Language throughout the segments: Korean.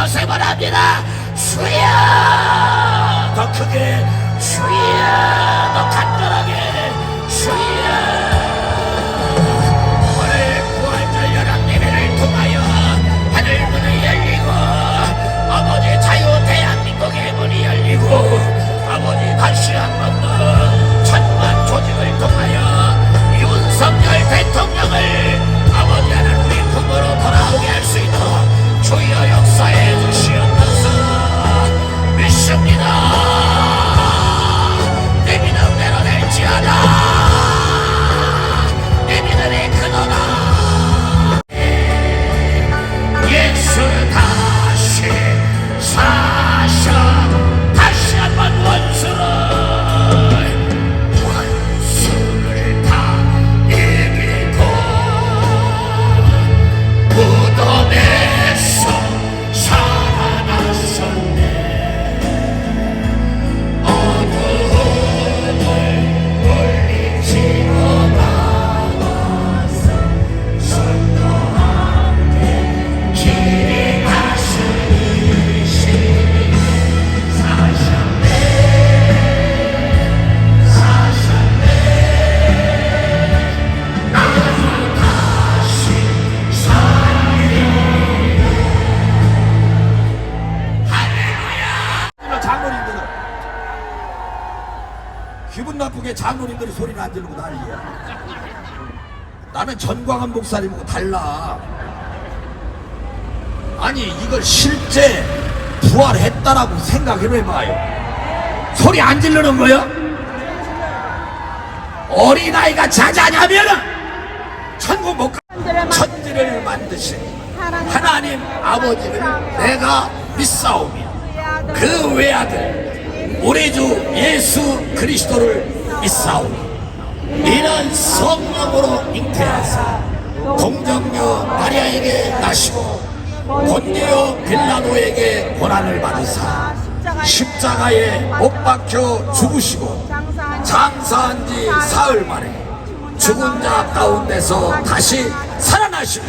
것을 원합니다. 주여, 더 크게, 주여, 더 간절하게, 주여. 오늘 부활절 연합 예배를 통하여 하늘문이 열리고 아버지 자유 대한민국의 문이 열리고 아버지 다시 한번 더 천만 조직을 통하여 윤석열 대통령을 아버지 하나님 우리 품으로 돌아오게 할 수 있도록 주여 역사해 주시옵소서. 믿습니다. 내 믿음대로 될지어다. 내 믿음이 크도다. 예수 다시 사셔. 다시 한번 원수를 다 이기고 무덤에서 살아났었네. 어둠을 물리치고 나와서 손도 함께 길이 다스리시 사셨네. 나도 다시 장로님들은 기분 나쁘게 장로님들이 소리를 안 지르고 난리야. 나는 전광한 목사님하고 달라. 아니 이걸 실제 부활했다라고 생각해봐요. 소리 안 지르는 거야? 어린아이가 자자냐면은 천국 못 가. 천지를 만드신 하나님 아버지를 내가 믿사오며 그 외아들 우리 주 예수 그리스도를 믿사오니 이는 성령으로 잉태하사 동정녀 마리아에게 나시고 본디오 빌라도에게 고난을 받으사 십자가에 못 박혀 죽으시고 장사한 지 사흘 만에 죽은 자 가운데서 다시 살아나시고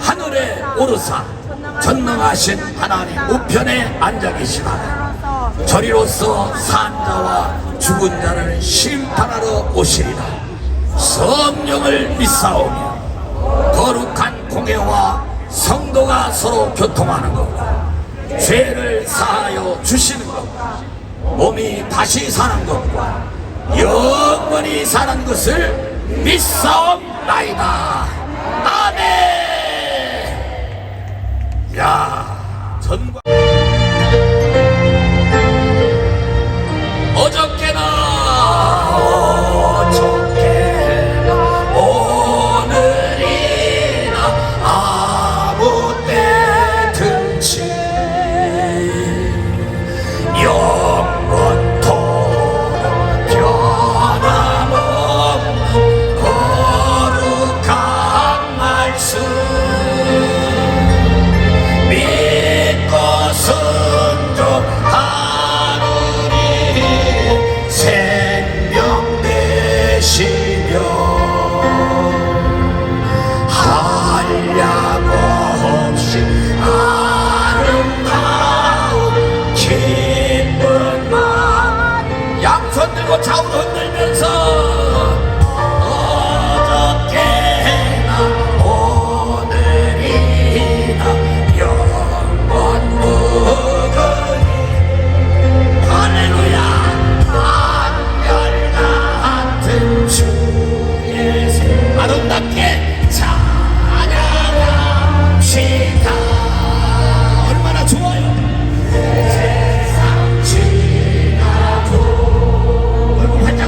하늘에 오르사 전능하신 하나님 우편에 앉아 계시나 저리로서 산 자와 죽은 자를 심판하러 오시리라. 성령을 믿사오며 거룩한 공회와 성도가 서로 교통하는 것과 죄를 사하여 주시는 것과 몸이 다시 사는 것과 영원히 사는 것을 믿사옵나이다. 아멘. 야, 전과 어저께나 오늘이나 아무 때든지 영원토록 변함없는 거룩한 말씀 믿고 순종하느니 생명 되시며 한량 없이 아름다운 기쁜 맘 양손 들고 좌우로 흔들면서 어저께나 오늘이나 영원 무거니 할렐루야. 한결같은 주의 아름답게 찬양합시다. 얼마나 좋아요. 세상 지나도 얼굴 반짝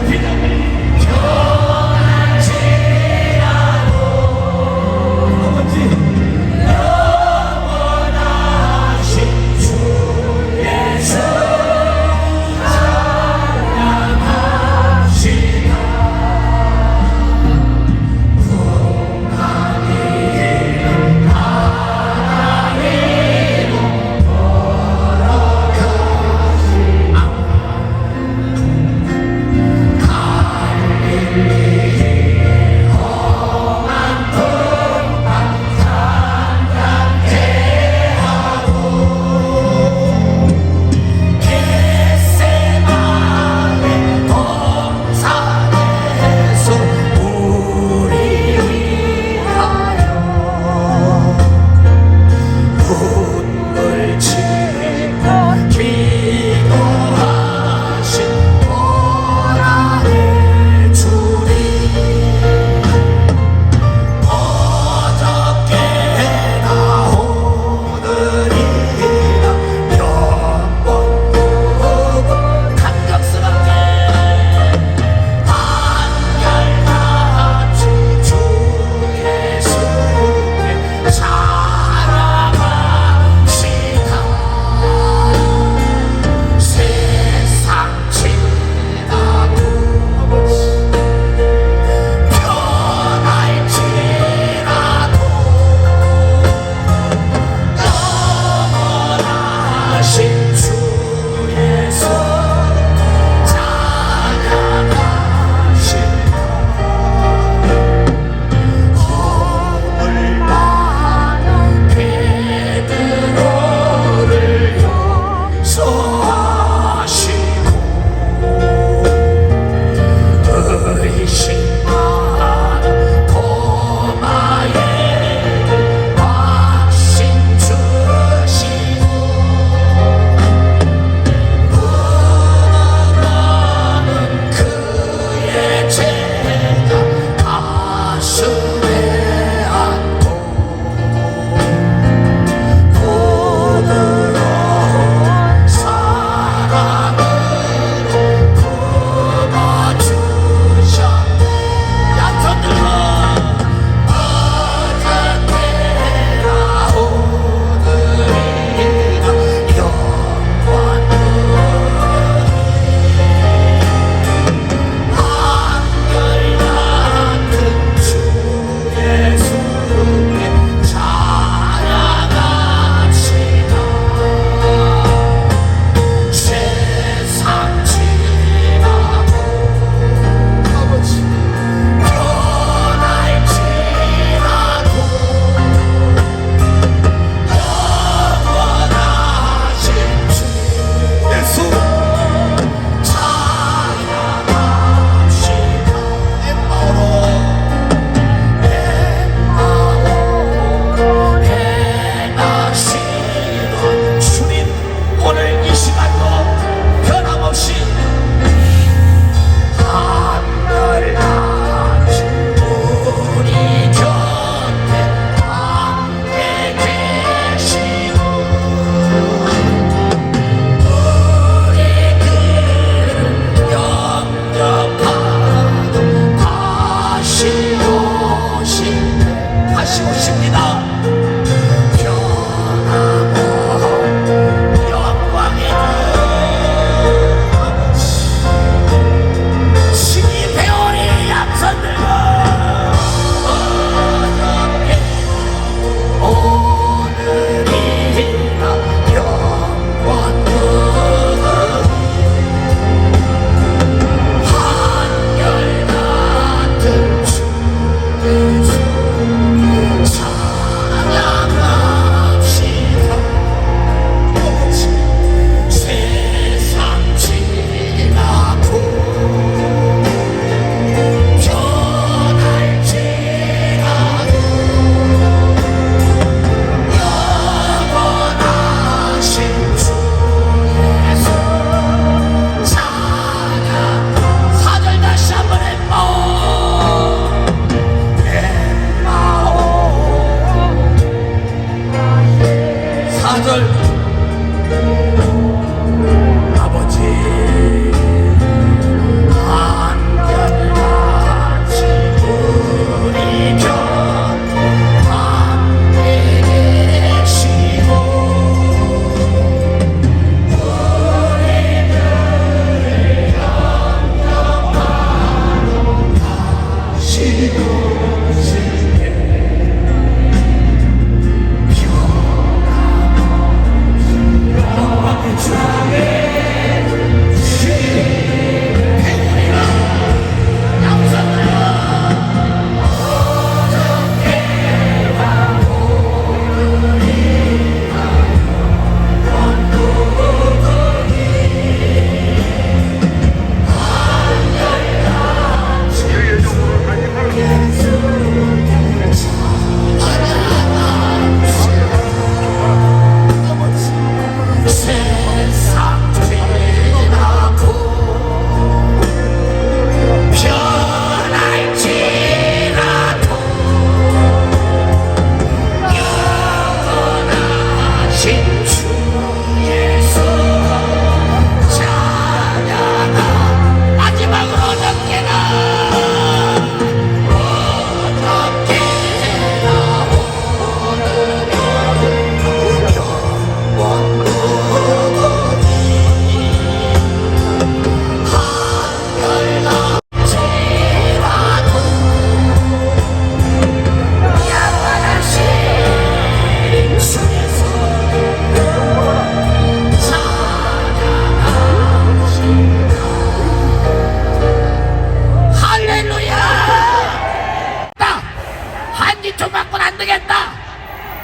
자기 좀 갖고는 안 되겠다.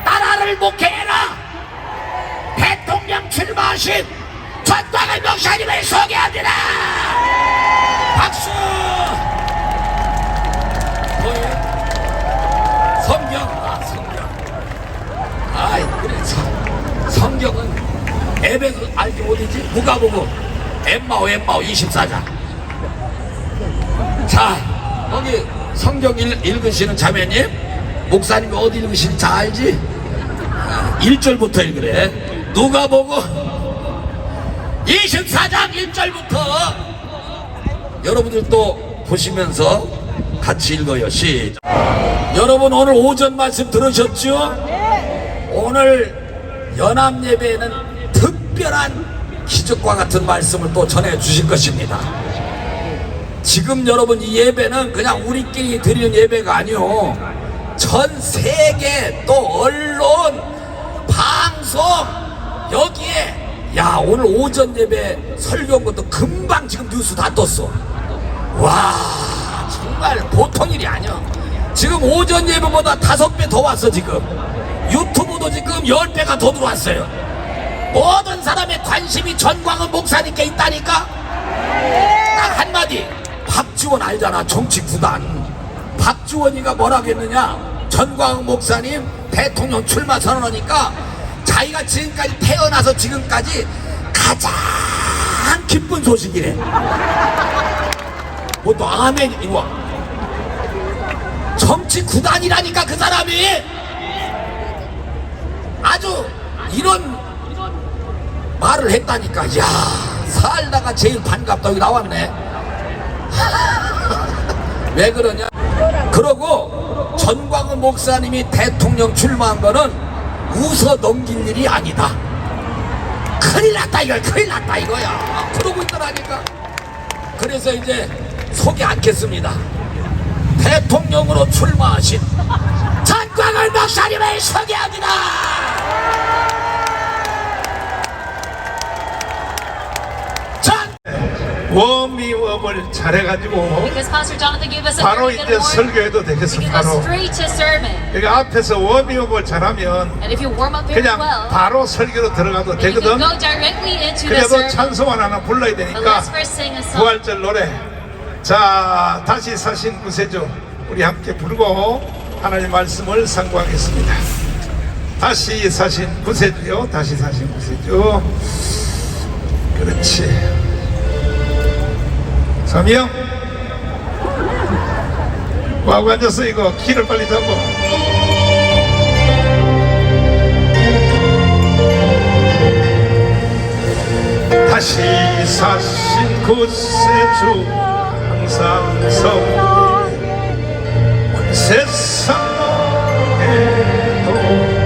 나라를 목회해라. 대통령 출마하신 전광훈 목사님을 소개합니다. 박수. 성경. 아이 그래 성경은 에베소 알지 어디지? 누가복음 엠마오 24장. 자 여기 성경 읽으시는 자매님, 목사님이 어디 읽으시는지 잘 알지? 1절부터 읽으래. 누가복음 24장 1절부터 여러분들 또 보시면서 같이 읽어요. 시작. 여러분 오늘 오전 말씀 들으셨죠? 오늘 연합 예배에는 특별한 기적과 같은 말씀을 또 전해 주실 것입니다. 지금 여러분 이 예배는 그냥 우리끼리 드리는 예배가 아니요, 전 세계 또 언론 방송 여기에 야 오늘 오전 예배 설교한 것도 금방 지금 뉴스 다 떴어. 와 정말 보통 일이 아니야. 지금 오전 예배보다 5배 더 왔어. 지금 유튜브도 지금 10배가 더 들어왔어요. 모든 사람의 관심이 전광훈 목사님께 있다니까. 딱 한마디, 박지원 알잖아. 정치구단 박지원이가 뭐라고 했느냐, 전광훈 목사님 대통령 출마 선언하니까 자기가 지금까지 태어나서 지금까지 가장 기쁜 소식이래. 뭐 또 아멘 이거. 정치구단이라니까 그 사람이. 아주 이런 말을 했다니까. 야 살다가 제일 반갑다. 여기 나왔네. 왜 그러냐, 그러고 전광훈 목사님이 대통령 출마한 거는 웃어 넘길 일이 아니다. 큰일 났다 이거, 큰일 났다 이거야. 그러고 있더라니까. 그래서 이제 소개 않겠습니다. 대통령으로 출마하신 전광훈 목사님을 소개합니다. 워밍업을 잘해가지고 바로 이제 설교해도 되겠어. 바로 여기 앞에서 워밍업을 잘하면 그냥 바로 설교로 들어가도 되거든. 그래도 찬송을 하나 불러야 되니까 부활절 노래. 자 다시 사신 구세주 우리 함께 부르고 하나님 말씀을 상고하겠습니다. 다시 사신 구세주요, 다시 사신 구세주. 그렇지. 서미영 와고 앉았어. 이거 키를 빨리 잡아. 다시 사신 구세주 항상 서 온 세상 노래도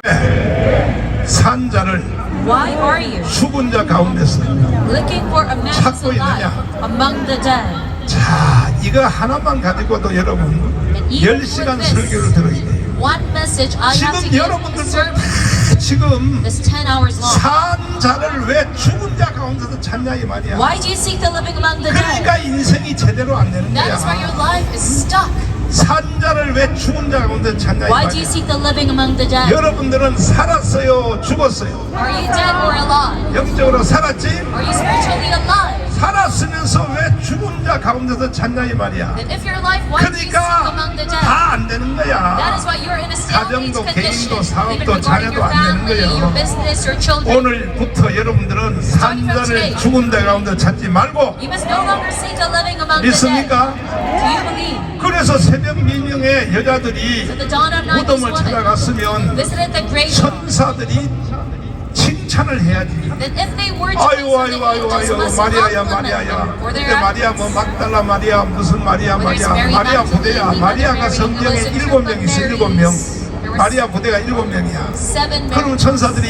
아멘. 산자를 Why are you 죽은 자 가운데서 looking for a man who's 찾고 alive 있느냐? among the dead? 자, 이거 하나만 가지고도 여러분 And even 10시간 with 설교를 들어야 돼요. this one message I have to 지금 give 여러분들도 a sermon 지금 that's 10 hours long. 산자를 왜 죽은 자 가운데서 찾냐 이 말이야. Why do you seek the living among the dead? 그러니까 인생이 제대로 안 되는 That is why your 거야. life is stuck. 산자를 왜 죽은 자 가운데 찾냐 이 Why do you 말이야. seek the living among the dead? 여러분들은 살았어요, 죽었어요? Are you dead or alive? 영적으로 살았지? Are you spiritually alive? 살았으면서 왜 죽은 자 가운데서 찾냐 이 말이야. Then if you're alive, why do you seek 그러니까 among the dead? 다 안 되는 That 거야. is why you're in a stalemate 가정도, condition. 개인도, 사업도, Even regarding 자녀도 your 안 되는 family, 거예요. your business, your children. 오늘부터 여러분들은 산자를 죽은 자 가운데 찾지 말고 You must no longer seek the living among the dead. 믿습니까? Do you believe? 그래서 새벽 미명에 여자들이 At the dawn of night, this 무덤을 woman 찾아갔으면 visited the grave. 천사들이 칭찬을 해야지. That if they were to 아유 visit, 아유 the 아유 angels 아유 must 마리아야 compliment 마리아야. them for 근데 their 마리아 뭐 막달라 마리아 무슨 마리아 Whether it's 마리아 Mary 마리아 Magdalene, 부대야. Mother 마리아가 Mary, 성경에 there was 7명 있어 triple 7명. Marys. There was 마리아 부대가 7명이야. 7 그럼 Marys. 천사들이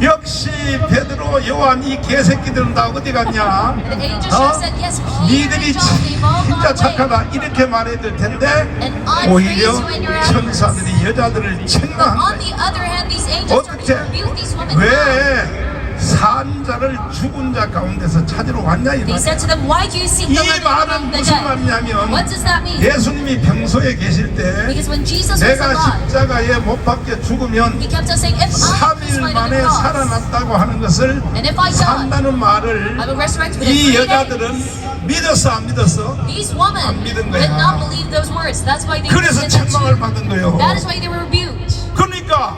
역시 베드로 요한 이 개새끼들은 다 어디 갔냐? The angels should have said, yes, Peter 니들이 and John, they've all 진짜 gone away. 착하다 이렇게 말해야 될 텐데 And I 오히려 praise you in your absence. 천사들이 여자들을 But on 책망한다. the other hand, these angels are to 어떻게 rebuke these women. 왜 산자를 죽은 자 가운데서 찾으러 왔냐 이 They 말이야. said to them, why do you seek 이 the living 말은 among the 무슨 dead? 말이냐면 What does that mean? 예수님이 평소에 계실 때 Because when Jesus was 내가 alive, 십자가에 못 박혀 죽으면 he kept on saying, if I am 3일 crucified on 만에 the cross, 살아났다고 하는 것을 and if I die, 산다는 말을 I will resurrect within 이 3 days. 여자들은 믿었어 안 믿었어? These women 안 믿은 거야. did not believe those words. That's why they 그래서 resented 책망을 you. 받은 거예요. That is why they were rebuked. 그러니까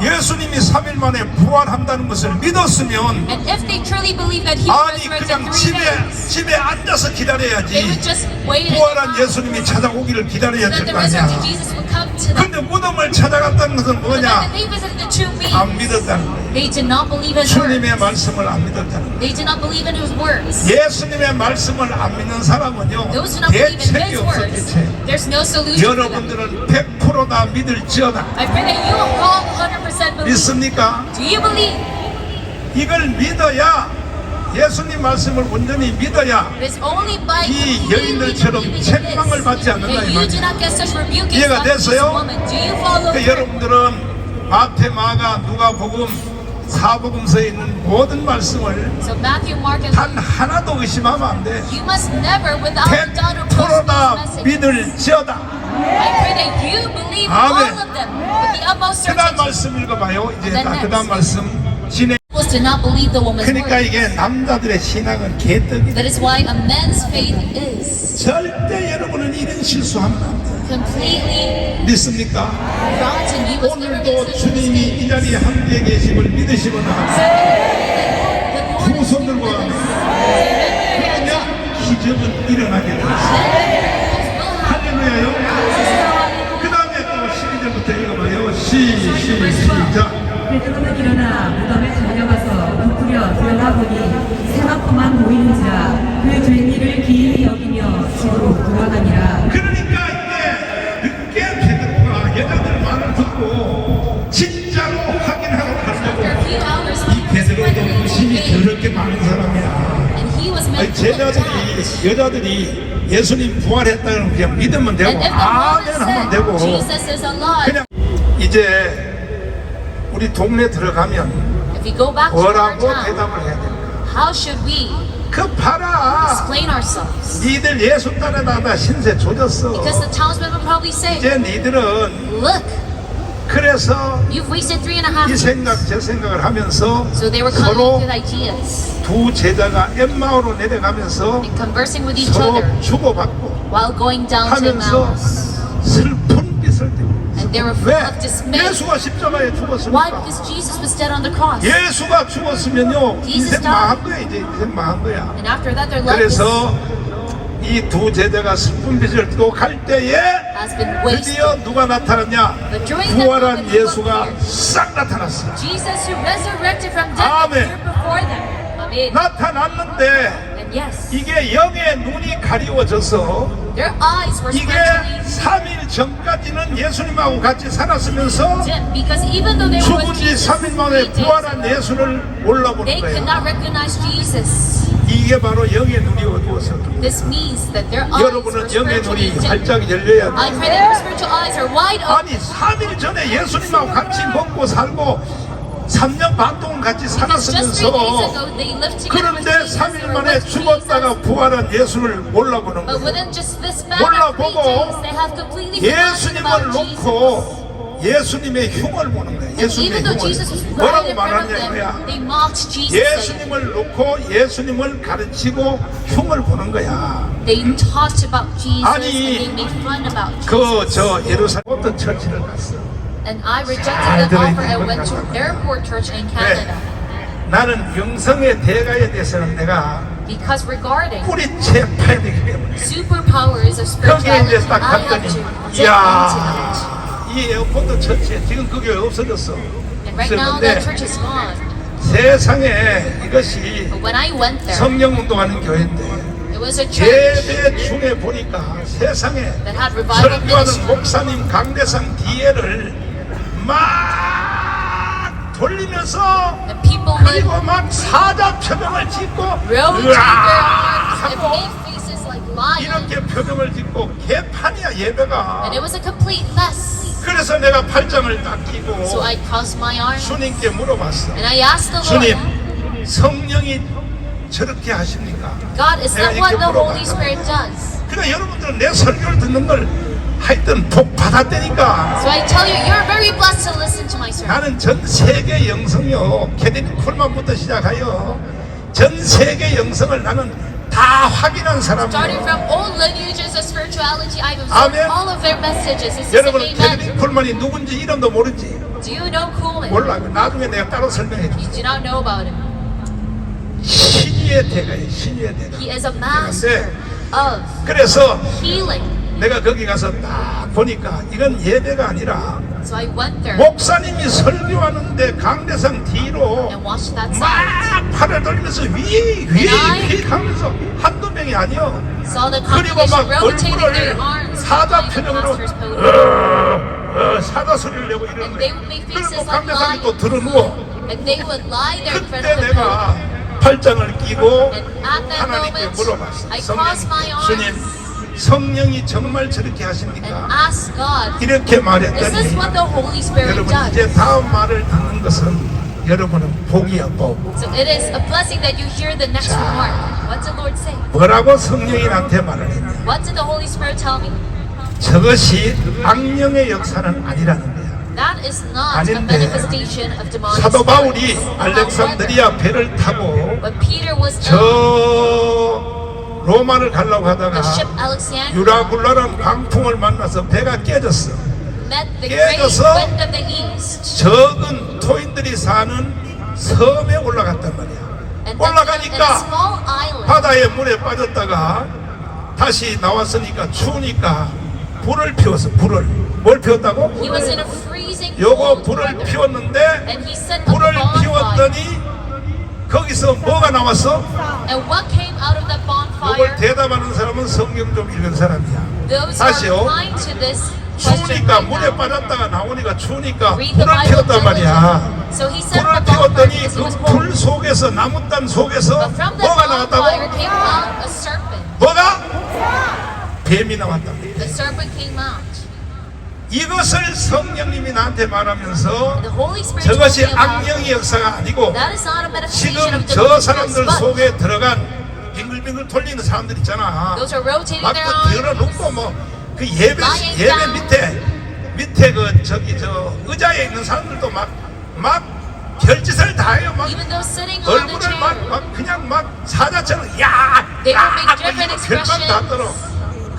예수님이 3일 만에 부활한다는 것을 믿었으면 And if they truly believed that he was 아니 resurrected 그냥 3 days, 집에 앉아서 they 기다려야지. would just wait in 부활한 the house 예수님이 찾아오기를 기다려야 that 될 the 거 아니야. resurrected Jesus would come to them. 근데 무덤을 찾아갔다는 것은 But then 뭐냐? they visited the tomb means 안 믿었다는 거야. they did not believe his words. 주님의 말씀을 안 믿었다는 거야. They did not believe in his words. 예수님의 말씀을 안 믿는 사람은요 Those who do not believe in 대책이 his 없어 words, 대책. there's no solution for them. 여러분들은 100%다 믿을지어다. I pray that you all 100% believe. 믿습니까? Do you believe? 이걸 믿어야 예수님 말씀을 온전히 믿어야 It is only by 이 completely 여인들처럼 believing in 책망을 this 받지 않는다 that 이 you do 말이야. not get such rebuking 이해가 from this 됐어요? woman. Do you follow 그러니까 her? 여러분들은 마태, 마가, 누가복음, 사복음서에 있는 모든 말씀을 So Matthew, Mark, and 단 하나도 의심하면 안 돼. you must never, without a doubt or post 100%다 this message. 믿을지어다. I pray that you believe all 아멘. of them with the utmost 그 다음 certainty. 말씀 읽어봐요. 이제 Then 그 다음 next. 말씀 진행. Did not believe the woman's 그러니까 word. 이게 남자들의 신앙은 개떡이다. That is why a man's faith is 절대 여러분은 이런 실수하면 안 돼. completely 믿습니까? rotten. You must never 오늘도 make such 주님이 이 자리에 함께 계심을 믿으시거나 두 손 들고 가면 그냥 기적은 일어나게 되었어요. 할렐루야요. 그 다음에 또 12절부터 읽어봐요. 시작. 베드로는 일어나 무덤에 달려가서 부풀려 들어가 보니 세마포만 보이는지라 그 된 일을 기이히 여기며 집으로 돌아가니라. 그러니까 이게 늦게 베드로가 여자들 말을 듣고 진짜로 확인하고 가려고 After a few hours, 이 베드로도 의심이 더럽게 많은 사람이야. and he was 아니, meant to look 제자들이 down. 여자들이 예수님 부활했다는 그냥 믿으면 되고 And if the 아멘 woman 하면 said 되고 Jesus is alive, 그냥 이제 우리 동네 들어가면 if we go back to our 뭐라고 town, 대답을 해야 돼? how should we 그 봐라 explain ourselves? 니들 예수 따라다가 신세 조졌어. Because the townsmen would probably say, 이제 니들은 look, 그래서 you've wasted 3.5 이 years. 생각 저 생각을 하면서 So they were coming 서로 up with ideas 두 제자가 엠마오로 내려가면서 and conversing with each 서로 other 주고받고 while going down to 하면서 Emmaus. 슬픈 빛을 띠고 And they were full 왜? of dismay. 예수가 십자가에 Why? 죽었으니까. Because Jesus was dead on the cross. 예수가 죽었으면요 Jesus 인생 died. 망한 거야. 이제 인생 망한 거야. And after that, their life 그래서 이 두 제자가 슬픈 빛을 띠고 갈 때에 has been wasted. 드디어 누가 나타났냐? But during that 부활한 moment, who 예수가 appeared? 싹 나타났어. Jesus who resurrected from death 아멘. appeared before them. Amen. 나타났는데 And Yes. 이게 영의 눈이 가리워져서 Their eyes were 이게 spiritually 3일 전까지는 예수님하고 같이 살았으면서 dim because even though they were 죽은 with 지 Jesus 3일 만에 3 days, 부활한 예수를 몰라보는 they could 거예요. not recognize Jesus. 이게 바로 영의 눈이 어두워서 This means that their eyes were 여러분은 영의 spiritually 눈이 dim. 활짝 열려야 I 돼요. pray that your spiritual eyes are wide open. 아니 3일 전에 예수님하고 같이 먹고 살고 3년 반 동안 같이 Just 3 days 살았으면서 ago, they lived together with 그런데 Jesus. 3일 They were 만에 with 죽었다가 Jesus. 부활한 예수를 몰라보는 But 거예요. within just this matter of 3 몰라보고 days, they have completely forgotten 예수님을 about Jesus. 놓고 예수님의 흉을 보는 거예요. And 예수님의 even though Jesus was 흉을 right 뭐라고 in front of 말하냐 them, 이거야. they mocked Jesus. saying, 예수님을 놓고 예수님을 가르치고 흉을 보는 거야. They talked about Jesus 아니, and they made fun about Jesus. 그 예루살렘 어떤 처치를 갔어. And I rejected that offer and went to Airport Church in Canada. 나는 영성의 대가에 대해서는 내가 Because regarding 뿌리채 파야 되기 때문에 superpowers of 거기에 spirituality, 이제 딱 I have 갔더니 to dip into 이야 that. 이 에어포트 처치에 지금 그게 없어졌어. And right now that 그런데 church is gone. 세상에 이것이 But when I went there, 성령 운동하는 교회인데 it was a church 예배 중에 보니까 세상에 that had revival 설교하는 ministry. 목사님 강대상 뒤에를 막 돌리면서 And people would 그리고 막 사자 표정을 짓고 rotate their arms and 하고 make faces like lions. 이렇게 표정을 짓고 개판이야 예배가. And it was a complete mess. 그래서 내가 팔짱을 딱 끼고 So I crossed my arms 주님께 물어봤어. and I asked the Lord, 주님, 성령이 저렇게 하십니까? God, is that what the Holy Spirit does? 그러니까 여러분들은 내 설교를 듣는 걸 하여튼 복 받았다니까. So I tell you, you're very blessed to listen to my sermon. 나는 전 세계 영성요, 캐디니 쿨만부터 시작하여 전 세계 영성을 나는 다 확인한 Starting 사람이에요. from all lineages of spirituality, I've Amen. absorbed all of their messages. Is this 여러분 an 캐디니 amen? 쿨만이 누군지 이름도 모르지? Do you know Kuhlman? 몰라. 나중에 내가 따로 설명해 줘. You do not know about him. 신유의 대가예요. 신유의 대가. He is a master 그런데 of 그래서 healing. 내가 거기 가서 딱 보니까 이건 예배가 아니라 So I went there 목사님이 설교하는데 강대상 뒤로 and watched that side. 막 팔을 돌리면서 위 하면서 한두 명이 아니요. Saw the 그리고 congregation 막 rotating their 얼굴을 arms 사자 behind the 표정으로 pastor's podium. 사자 소리를 내고 이러는 And they 거예요. would make 그리고 faces like 강대상이 또 lions. 들어누워. And they would lie there in front 그때 of the 내가 podium. 팔짱을 끼고 And at that 하나님께 moment, 물어봤어. I crossed my 주님, arms 성령이 정말 저렇게 and 하십니까? asked God, 이렇게 is 말했더니 this what the Holy Spirit 여러분 does? 이제 다음 말을 듣는 것은 여러분은 복이야 복. So it is a blessing that you hear the next remark. What did the Lord say? 뭐라고 성령이 나한테 말을 했냐? What did the Holy Spirit tell me? 저것이 악령의 역사는 아니라는 거야. That is not a 아닌데, manifestation of demonic 사도 바울이 spirits. 알렉산드리아 배를 타고 When Peter was 저 on 로마를 가려고 the 하다가 ship Alexandria, 유라굴라란 광풍을 만나서 배가 깨졌어. met the great 깨져서 wind of the east. 적은 토인들이 사는 섬에 올라갔단 말이야. And then in a 올라가니까 small island, 바다에 물에 빠졌다가 다시 나왔으니까 추우니까 불을 피웠어. 불을 뭘 피웠다고? he was in a freezing 요거 cold 불을 weather. 피웠는데 And he set up a 불을 bonfire. 피웠더니 거기서 뭐가 나왔어? And what came out of that 이걸 bonfire? 대답하는 사람은 성경 좀 읽은 사람이야. Those who 다시요. are replying to this question 추우니까 right 물에 now. 빠졌다가 나오니까 추우니까 Read the 불을 Bible 피웠단 말이야. diligently. So he set 불을 up a bonfire 피웠더니 because he was 그 cold. 불 속에서 나무단 속에서 But from that 뭐가 bonfire 나왔다고? came out a serpent. 뭐가? 뱀이 나왔단 말이야. The serpent came out. 이것을 성령님이 나한테 말하면서 The Holy Spirit told 저것이 me about 악령의 역사가 아니고 that is not a manifestation 지금 of 저 demonic spirits, 사람들 but 속에 들어간 빙글빙글 돌리는 사람들 있잖아. those are rotating 막 their 그 arms. 들어놓고 뭐 그 예배 Lying 예배 down. 밑에 그 저기 저 의자에 있는 사람들도 막 별짓을 다 해요. 막 Even though sitting on the 얼굴을 chair, 막 그냥 막 사자처럼 야 They will make different 별만 다 expressions. 떨어.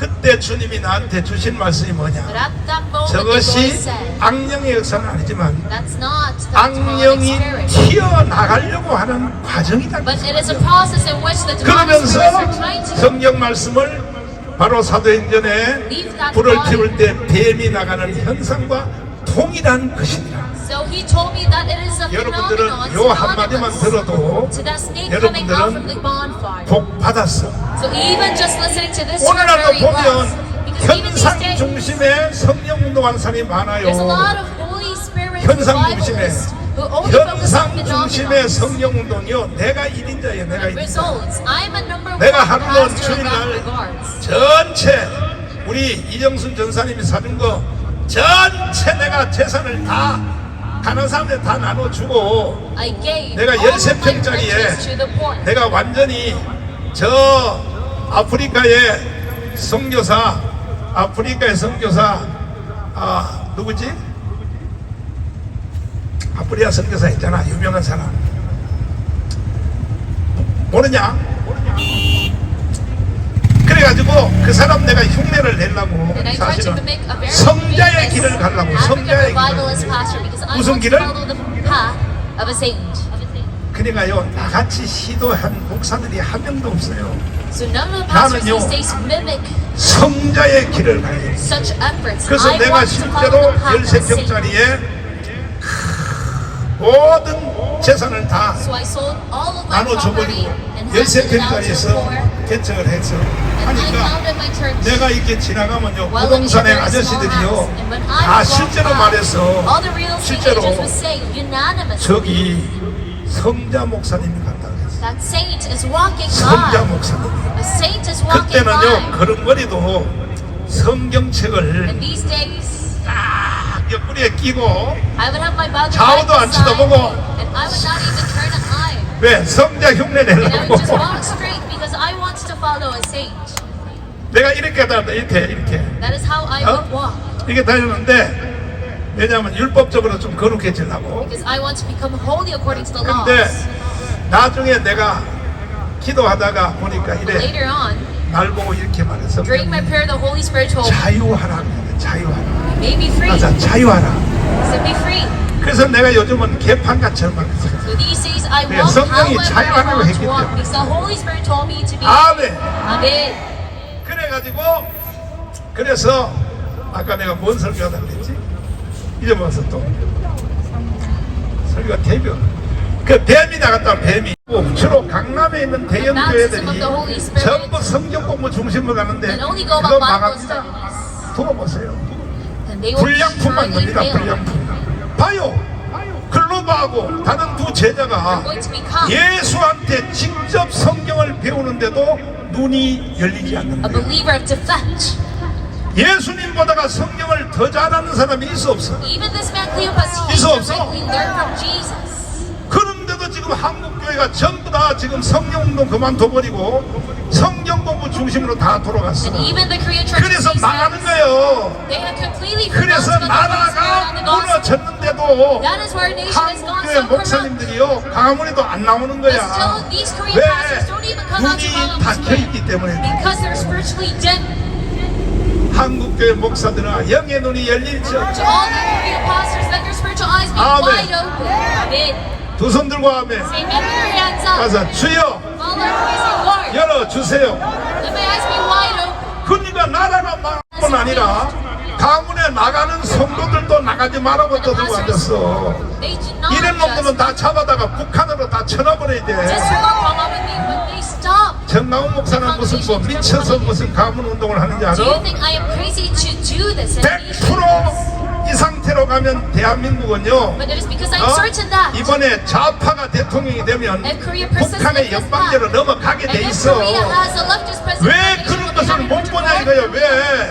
그때 주님이 나한테 주신 말씀이 뭐냐? but at that moment the Lord 저것이 said, 악령의 역사는 아니지만 that's not the demonic 악령이 spirit. 튀어나가려고 하는 과정이다. But it is a process in which the demonic spirits are trying 그러면서 to 성경 말씀을 바로 사도행전에 불을 피울 때 뱀이 나가는 현상과 동일한 것이니라. So He told me that it is a 여러분들은 phenomenon 요 한마디만 synonymous 들어도 to that snake coming out from the 여러분들은 bonfire. 복 받았어. So even just listening to this, you're 오늘날도 very 보면 blessed. Because even these 현상 days, 중심의 성령 운동하는 사람이 많아요. there's a lot of Holy Spirit 현상 중심의 revivalists who only focus on 현상 중심의 phenomena. 성령 운동이요. 내가 1인자예요. 내가 1인자. Results. I'm a number one 내가 하루는 pastor in that 주일날 regards. 전체 우리 이정순 전사님이 사준 거 전체 내가 재산을 다 가난 사람들 다 나눠주고 I gave 내가 all of my 13평짜리에 riches to the poor. 내가 완전히 저 아프리카의 선교사 누구지? 아프리카 선교사 있잖아. 유명한 사람 모르냐? 그래가지고 그 사람 내가 흉내를 내려고 And I tried to 사실은 make a very 성자의 famous 길을 가려고 African 성자의 revivalist 길을 pastor because I 무슨 want to 길을? follow the path of a saint. 그러니까요 나같이 시도한 목사들이 한 명도 없어요. So none of the pastors 나는요, these days mimic 성자의 길을 가요. such efforts. 그래서 I 내가 want to follow 실제로 the path of a saint. 13평짜리에 모든 재산을 다 So I sold all of my property 나눠줘버리고 and handed it out to the 13평짜리에서 poor. 개척을 했어. And I 하니까 founded my church. 내가 이렇게 지나가면요 While living in a 부동산의 very small 아저씨들이요 house. And when I 다 walked 실제로 by, 말해서 all the real estate 실제로 agents would say unanimously 저기 성자 목사님이 간다고 했어. that saint is walking 성자 by. 목사님. A saint is walking 그때는요 by. 걸음걸이도 성경책을 And these days, 딱 옆구리에 끼고 I would have my Bible 좌우도 right 안 beside me, 쳐다보고. and I would not even turn an eye. 왜 성자 흉내 And I 내려고 would just walk straight because I wanted to follow a saint. 내가 이렇게 다녔다 이렇게 That is how I would walk. 이렇게 다녔는데 왜냐하면 율법적으로 좀 거룩해지려고. Because I want to become holy according to the 근데 laws. 나중에 내가 기도하다가 보니까 이래 Later on, 날 보고 이렇게 말했어. during my prayer, the Holy Spirit told me, 자유하라. 자유하라. may be free. 맞아, 자유하라. Set me free. 그래서 내가 요즘은 개판같이 말했어. So these days I 네, walk 성령이 however I 자유하라고 want 했기 to walk. 때문에. Because the Holy Spirit told me to be. 아멘. Amen. 그래가지고 그래서 아까 내가 뭔 설교하다 그랬지? 잊어먹었어 또. 설교가 대변. 그 뱀이 나갔다 뱀이. 주로 강남에 있는 대형 교회들이 전부 성경 공부 중심으로 가는데 그거 망합니다. 두고 보세요. And they will 불량품만 surely 납니다. fail. 불량품. 봐요. 글로바하고 다른 두 제자가 Going to become 예수한테 직접 성경을 배우는데도 눈이 열리지 않는 a 거예요. believer of defect. 예수님보다가 성경을 더 잘하는 사람이 있어 없어? Even this man Cleopas, he 있어, 없어? directly learned from Jesus. 그런데도 지금 한국 교회가 전부 다 지금 성경 운동 그만둬버리고 성경 공부 중심으로 다 돌아갔어. And even the Korean church, 그래서 망하는 거예요. they have completely 그래서 forgotten about the Holy Spirit 나라가 and the gospel. 무너졌는데도 That is where our nation has 한국 gone 교회 so corrupt. 목사님들이요 강화문에도 안 나오는 But 거야. still, these Korean 왜? pastors don't even come out to 눈이 follow 닫혀 있기 때문에. because they're spiritually dim. 한국 교회 목사들은 영의 눈이 열릴지어다. To all the Korean pastors, let your spiritual eyes be Amen. wide open. Amen. 두 손 들고 하면 Say, amen with your hands up. 가서 주여 All our praise and Lord. 열어주세요. Let my eyes be wide open. 그러니까 나라가 망할 뿐 아니라 가문에 나가는 성도들도 나가지 말라고 떠들고 앉았어. They do not 이런 놈들은 just 다 잡아다가 북한으로 다 쳐놔버려야 돼. disregard Kwanghamun, but they stop. 정나훈 목사는 무슨 뭐 미쳐서 무슨 가문 운동을 하는지 Do you 알아? think I am crazy to do this? And these things? 100% 이 상태로 가면 대한민국은요 But it is because I'm certain that 이번에 좌파가 대통령이 되면 if Korea persists 북한의 in this 연방제로 path, 넘어가게 and 돼 if 있어. Korea has a leftist president, 왜 the nation 그런 will be 것을 having 못 winter 보냐 war. 이거야. 왜?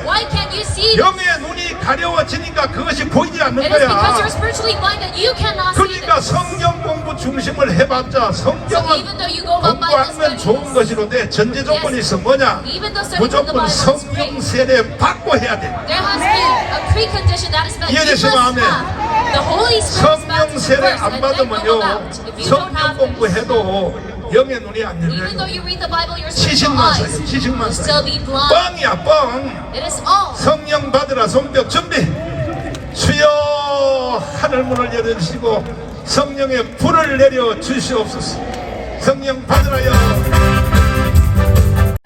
Why can't you see this? 영의 눈이 가려워지니까 그것이 보이지 않는 It is because 거야. you're spiritually blind that you cannot see 그러니까 this. 성경 공부 중심을 해봤자 So 성경은 even though you go about Bible 공부하면 좋은 studies, 것이로데 전제 조건이 있어 뭐냐? even though studying from the 무조건 Bible is 성령 great, 세례 받고 해야 돼. there has been a precondition that is that you must 이해되시면 아멘. have the Holy Spirit's 성령 baptism 세례 first 안 and then go 받으면요 about. If you don't 성경 have this, 공부해도 영의 눈이 안 even though 열려요. you read the Bible, your spiritual 지식만 eyes 쌓여 지식만 will still be 쌓여 blind. 뻥이야 뻥. It is all. 성령 받으라 손뼉 준비. 주여 하늘 문을 열어주시고 성령의 불을 내려 주시옵소서. 성령 받으라요.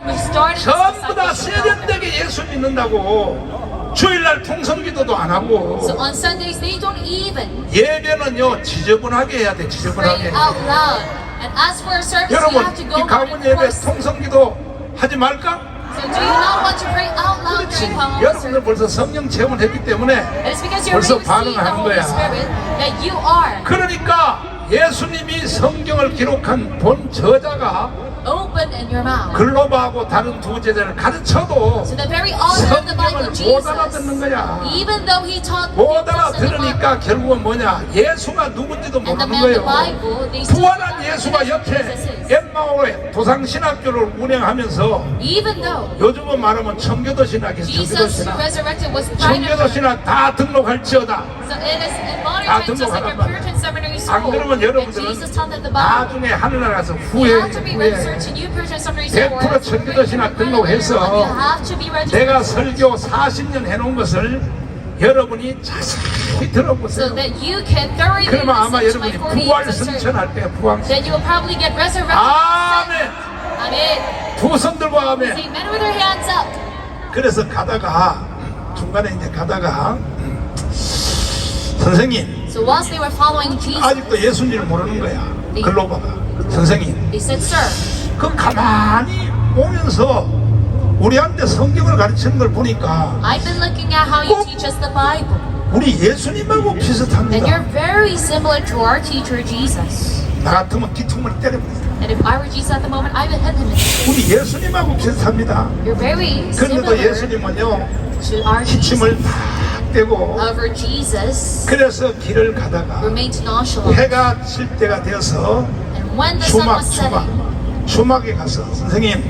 We started this 전부 다 discipleship program. 세련되게 예수 믿는다고 주일날 통성기도도 안 하고 So on Sundays, they don't even 예배는요 지저분하게 해야 돼. pray 지저분하게. out loud. And as for a service, you 여러분 have to 이 go out 가문 in 예배 person. 통성기도 하지 말까? So do you not want to pray out loud 그렇지. during Common 여러분들 service? 벌써 성령 체험을 했기 때문에 And it's because you're 벌써 receiving the 반응하는 Holy 거야. Spirit that you are 그러니까 예수님이 성경을 기록한 본 저자가 open in your mouth. 글로바하고 다른 두 제자를 가르쳐도 So the very author of the Bible, 성경을 못 알아듣는 Jesus, 거야. even though he taught 못 people study Bible, 알아들으니까 결국은 뭐냐? 예수가 누군지도 and the 모르는 man of the 거예요. Bible, they still 부활한 don't know 예수가 who 옆에 Jesus is. 엠마오의 도상신학교를 운영하면서 Even though 요즘은 말하면 청교도 신학이 Jesus 청교도 who 신학 resurrected was private, 청교도 신학 다 등록할지어다. so it is in modern 다 times just like a 등록하란 말이야. Puritan seminary 안 school. 그러면 And 여러분들은 Jesus taught them the Bible. 나중에 하늘나라 가서 You have to be 후회해. registered to New Puritan Seminary School. 100% 청교도 신학 등록해서 You have to be registered. 내가 설교 40년 해놓은 것을 여러분이 자세히 So 들어보세요. that you can thoroughly 그러면 아마 listen to my 여러분이 40 부활 years of sermon. 승천할 때 부활. Then you will probably get resurrected. 아멘. Amen. 두 손 들고 아멘. Say men with their hands up. 그래서 가다가 중간에 이제 가다가 선생님 So whilst they were following Jesus, 아직도 예수님을 모르는 거야. 글로바가 선생님 they said, Sir, 그 가만히 오면서 우리한테 성경을 가르치는 걸 보니까 I've been looking at how you teach us the Bible. 우리 예수님하고 And 비슷합니다. you're very similar to our teacher Jesus. 나 같으면 뒤통수를 때려버렸어. And if I were Jesus at the moment, I would hit him in the face. 우리 예수님하고 비슷합니다. You're very 그런데도 similar 예수님은요 to our Jesus. 기침을 팍 떼고 However, Jesus 그래서 길을 가다가 remained nonchalant. 해가 질 때가 되어서 And when the sun was setting, 주막에 가서 선생님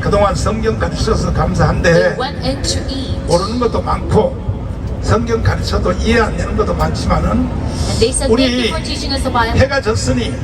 그동안 성경 가르쳐서 they 감사한데 went in to eat. 모르는 것도 많고 성경 가르쳐도 이해 안 되는 것도 많지만은 And they said, 우리 thank you for teaching us the Bible. 해가 졌으니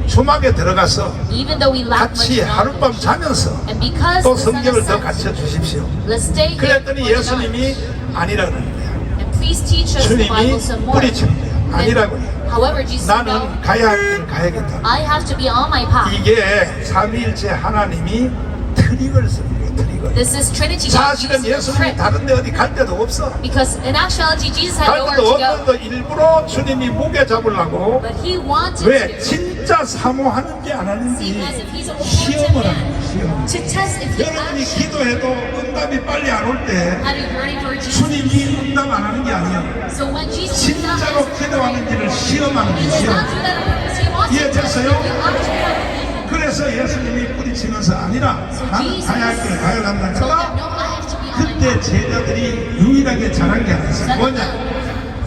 주막에 들어가서 Even though we lack much 같이 하룻밤 knowledge. 자면서 And because 또 the sun 성경을 has 더 set, 가르쳐 주십시오. let's stay here 그랬더니 for the 예수님이 night. 아니라 그러는 거야. And please teach us the 주님이 Bible some more. 뿌리치는 거야. 아니라고 해요. However, Jesus said, no, 나는 가야 할 길을 가야겠다. I have to be on my path. 이게 삼위일체 하나님이 트릭을 쓰는 거예요. 트릭을. This is Trinity God 사실은 using a 예수님이 trick. 다른 데 어디 갈 데도 없어. Because in actuality, Jesus had 갈 nowhere 데도 to go. 없는데 일부러 주님이 목에 잡으려고 But he wanted 왜 to. 진짜 사모하는지 안 하는지 As if he's a 시험을 wanted 하는 거예요. man. 시험. To test if he 여러분이 actually 기도해도 응답이 빨리 안 올 때 had a yearning for Jesus. 주님이 응답 안 하는 게 아니에요. So when Jesus did not 진짜로 answer prayer, 기도하는지를 시험하는 he 거예요. does 시험. not do that on purpose. He wants to 이해됐어요? test if you actually have faith. 그래서 예수님이 뿌리치면서 아니라 나는 가야 할 길을 가야 Told them, 한다니까 no, I have to be on my 그때 path. 제자들이 유일하게 잘한 게 하나 있어요. 뭐냐?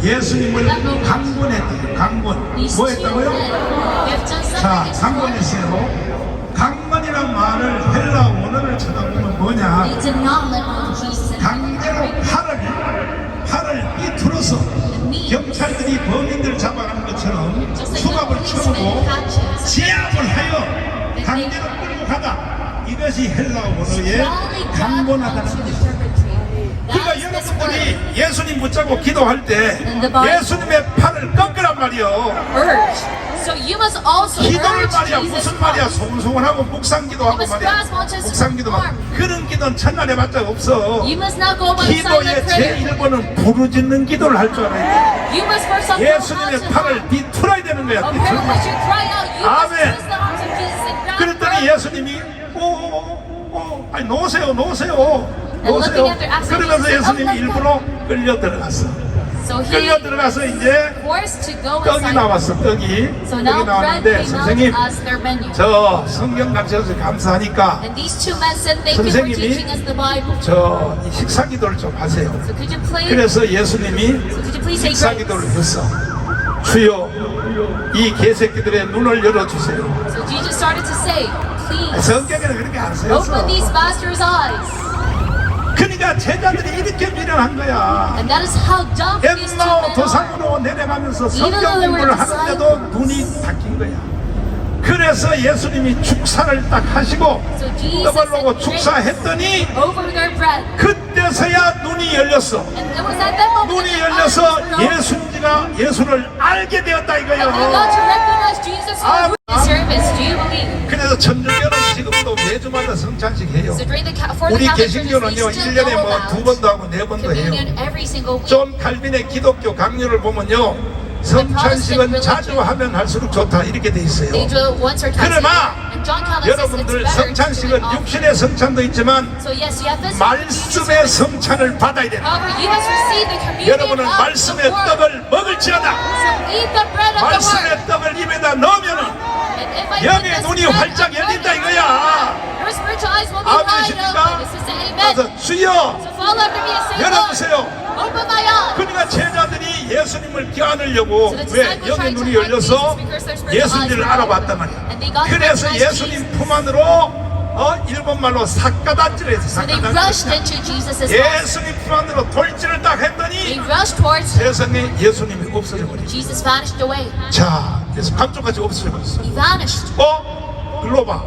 예수님을 강권했대요. 강권. These 뭐 two men, 했다고요? they have done 자, something 강권했어요. 강권이란 말을 헬라 원어를 쳐다보면 뭐냐? They did not let go of Jesus and 강제로 팔을 삐뚤어서 경찰들이 범인들 잡아가는 것처럼 수갑을 쳐놓고 제압을 하여 강제로 끌고 가다. 이것이 헬라 원어의 강권하다는 뜻이에요. 그러니까 여러분들이 예수님 붙잡고 기도할 때 예수님의 팔을 꺾으란 말이요. urge. So you must also 기도를 urge 말이야 Jesus 무슨 말이야 Christ. 소문소문하고 묵상기도하고 말이야 묵상기도하고 그런 기도는 첫날에 맞자 없어. You must not go by 기도의 silent prayer. 제1번은 부르짖는 기도를 할 줄 알아야 돼. You must first of all 예수님의 팔을 뒤틀어야 되는 거야. a prayer 뒤틀어. which you cry out. You must 아멘. twist the arms of Jesus and grab 그랬더니 prayer. 예수님이 아니 놓으세요 looking at their absent 그러면서 faces, 예수님이 let 일부러 끌려 들어갔어. So he 끌려 들어가서 이제 forced to go 떡이 inside. 나왔어. 떡이 So now bread 나왔는데 came out 선생님 as their menu. 저 성경 가르쳐서 감사하니까 And these two men said, thank you for 선생님이 teaching us the Bible. 저 식사 기도를 좀 하세요. So could you please, 그래서 예수님이 could you please say 식사 grace? 기도를 했어. 주여 이 개새끼들의 눈을 열어주세요. So Jesus started to say, please 성경에는 그렇게 안 쓰였어. open these bastards' eyes. 그러니까 제자들이 이렇게 미련한 거야. And that is how dumb these two 엠마오 men are. 도상으로 내려가면서 Even 성경 though they were 공부를 하는데도 disciples. 눈이 닫힌 거야. 그래서 예수님이 축사를 딱 하시고 So Jesus 떠벌로고 said, 축사했더니 over their breath. 그때서야 눈이 열렸어. And it was at that moment 눈이 that their 열려서 eyes were opened. 예수를 알게 되었다 And they got 이거예요. to recognize Jesus Amen. who is service. Do you believe? 그래서 천주교는 지금도 매주마다 성찬식 해요. So during for the 우리 Catholic churches, 개신교는요 we still 1년에 know 뭐 about 2번도 하고 4번도 해요. communion every single week. 존 칼빈의 기독교 강요를 보면요 성찬식은 자주 하면 할수록 좋다 이렇게 돼 있어요. They do it once or twice a 그러나 year. And John Calvin says it's 여러분들 better to do 성찬식은 it often. 육신의 성찬도 있지만 So yes, you have this. 말씀의 성찬을 받아야 된다. However, you must receive the communion 여러분은 of 말씀의 the word. 떡을 먹을지어다. So eat the bread of the word. 말씀의 떡을 입에다 넣으면은 And if I 영의 put this 눈이 bread 활짝 of the 열린다 word, 이거야. your spiritual eyes will be wide 아멘이십니까? open. This is 그래서 amen. 주여 So follow after me and say, 열어주세요. Lord, open my eyes. 그러니까 제자들이 예수님을 껴안으려고 So the 왜 disciples 영의 tried to 눈이 hide 열려서 Jesus because their spiritual 예수님을 eyes were 알아봤단 open. 말이야. And they got to 그래서 recognize 예수님 Jesus. 품 안으로 일본말로 삭가다찌를 해서 So they rushed 삭가다찌 into Jesus' arms. 예수님 품 안으로 돌진을 딱 They 했더니 rushed towards him. 세상에 예수님이 없어져 버렸어. Jesus vanished away. 자, 그래서 감쪽같이 없어져 버렸어. He vanished. 일로 봐.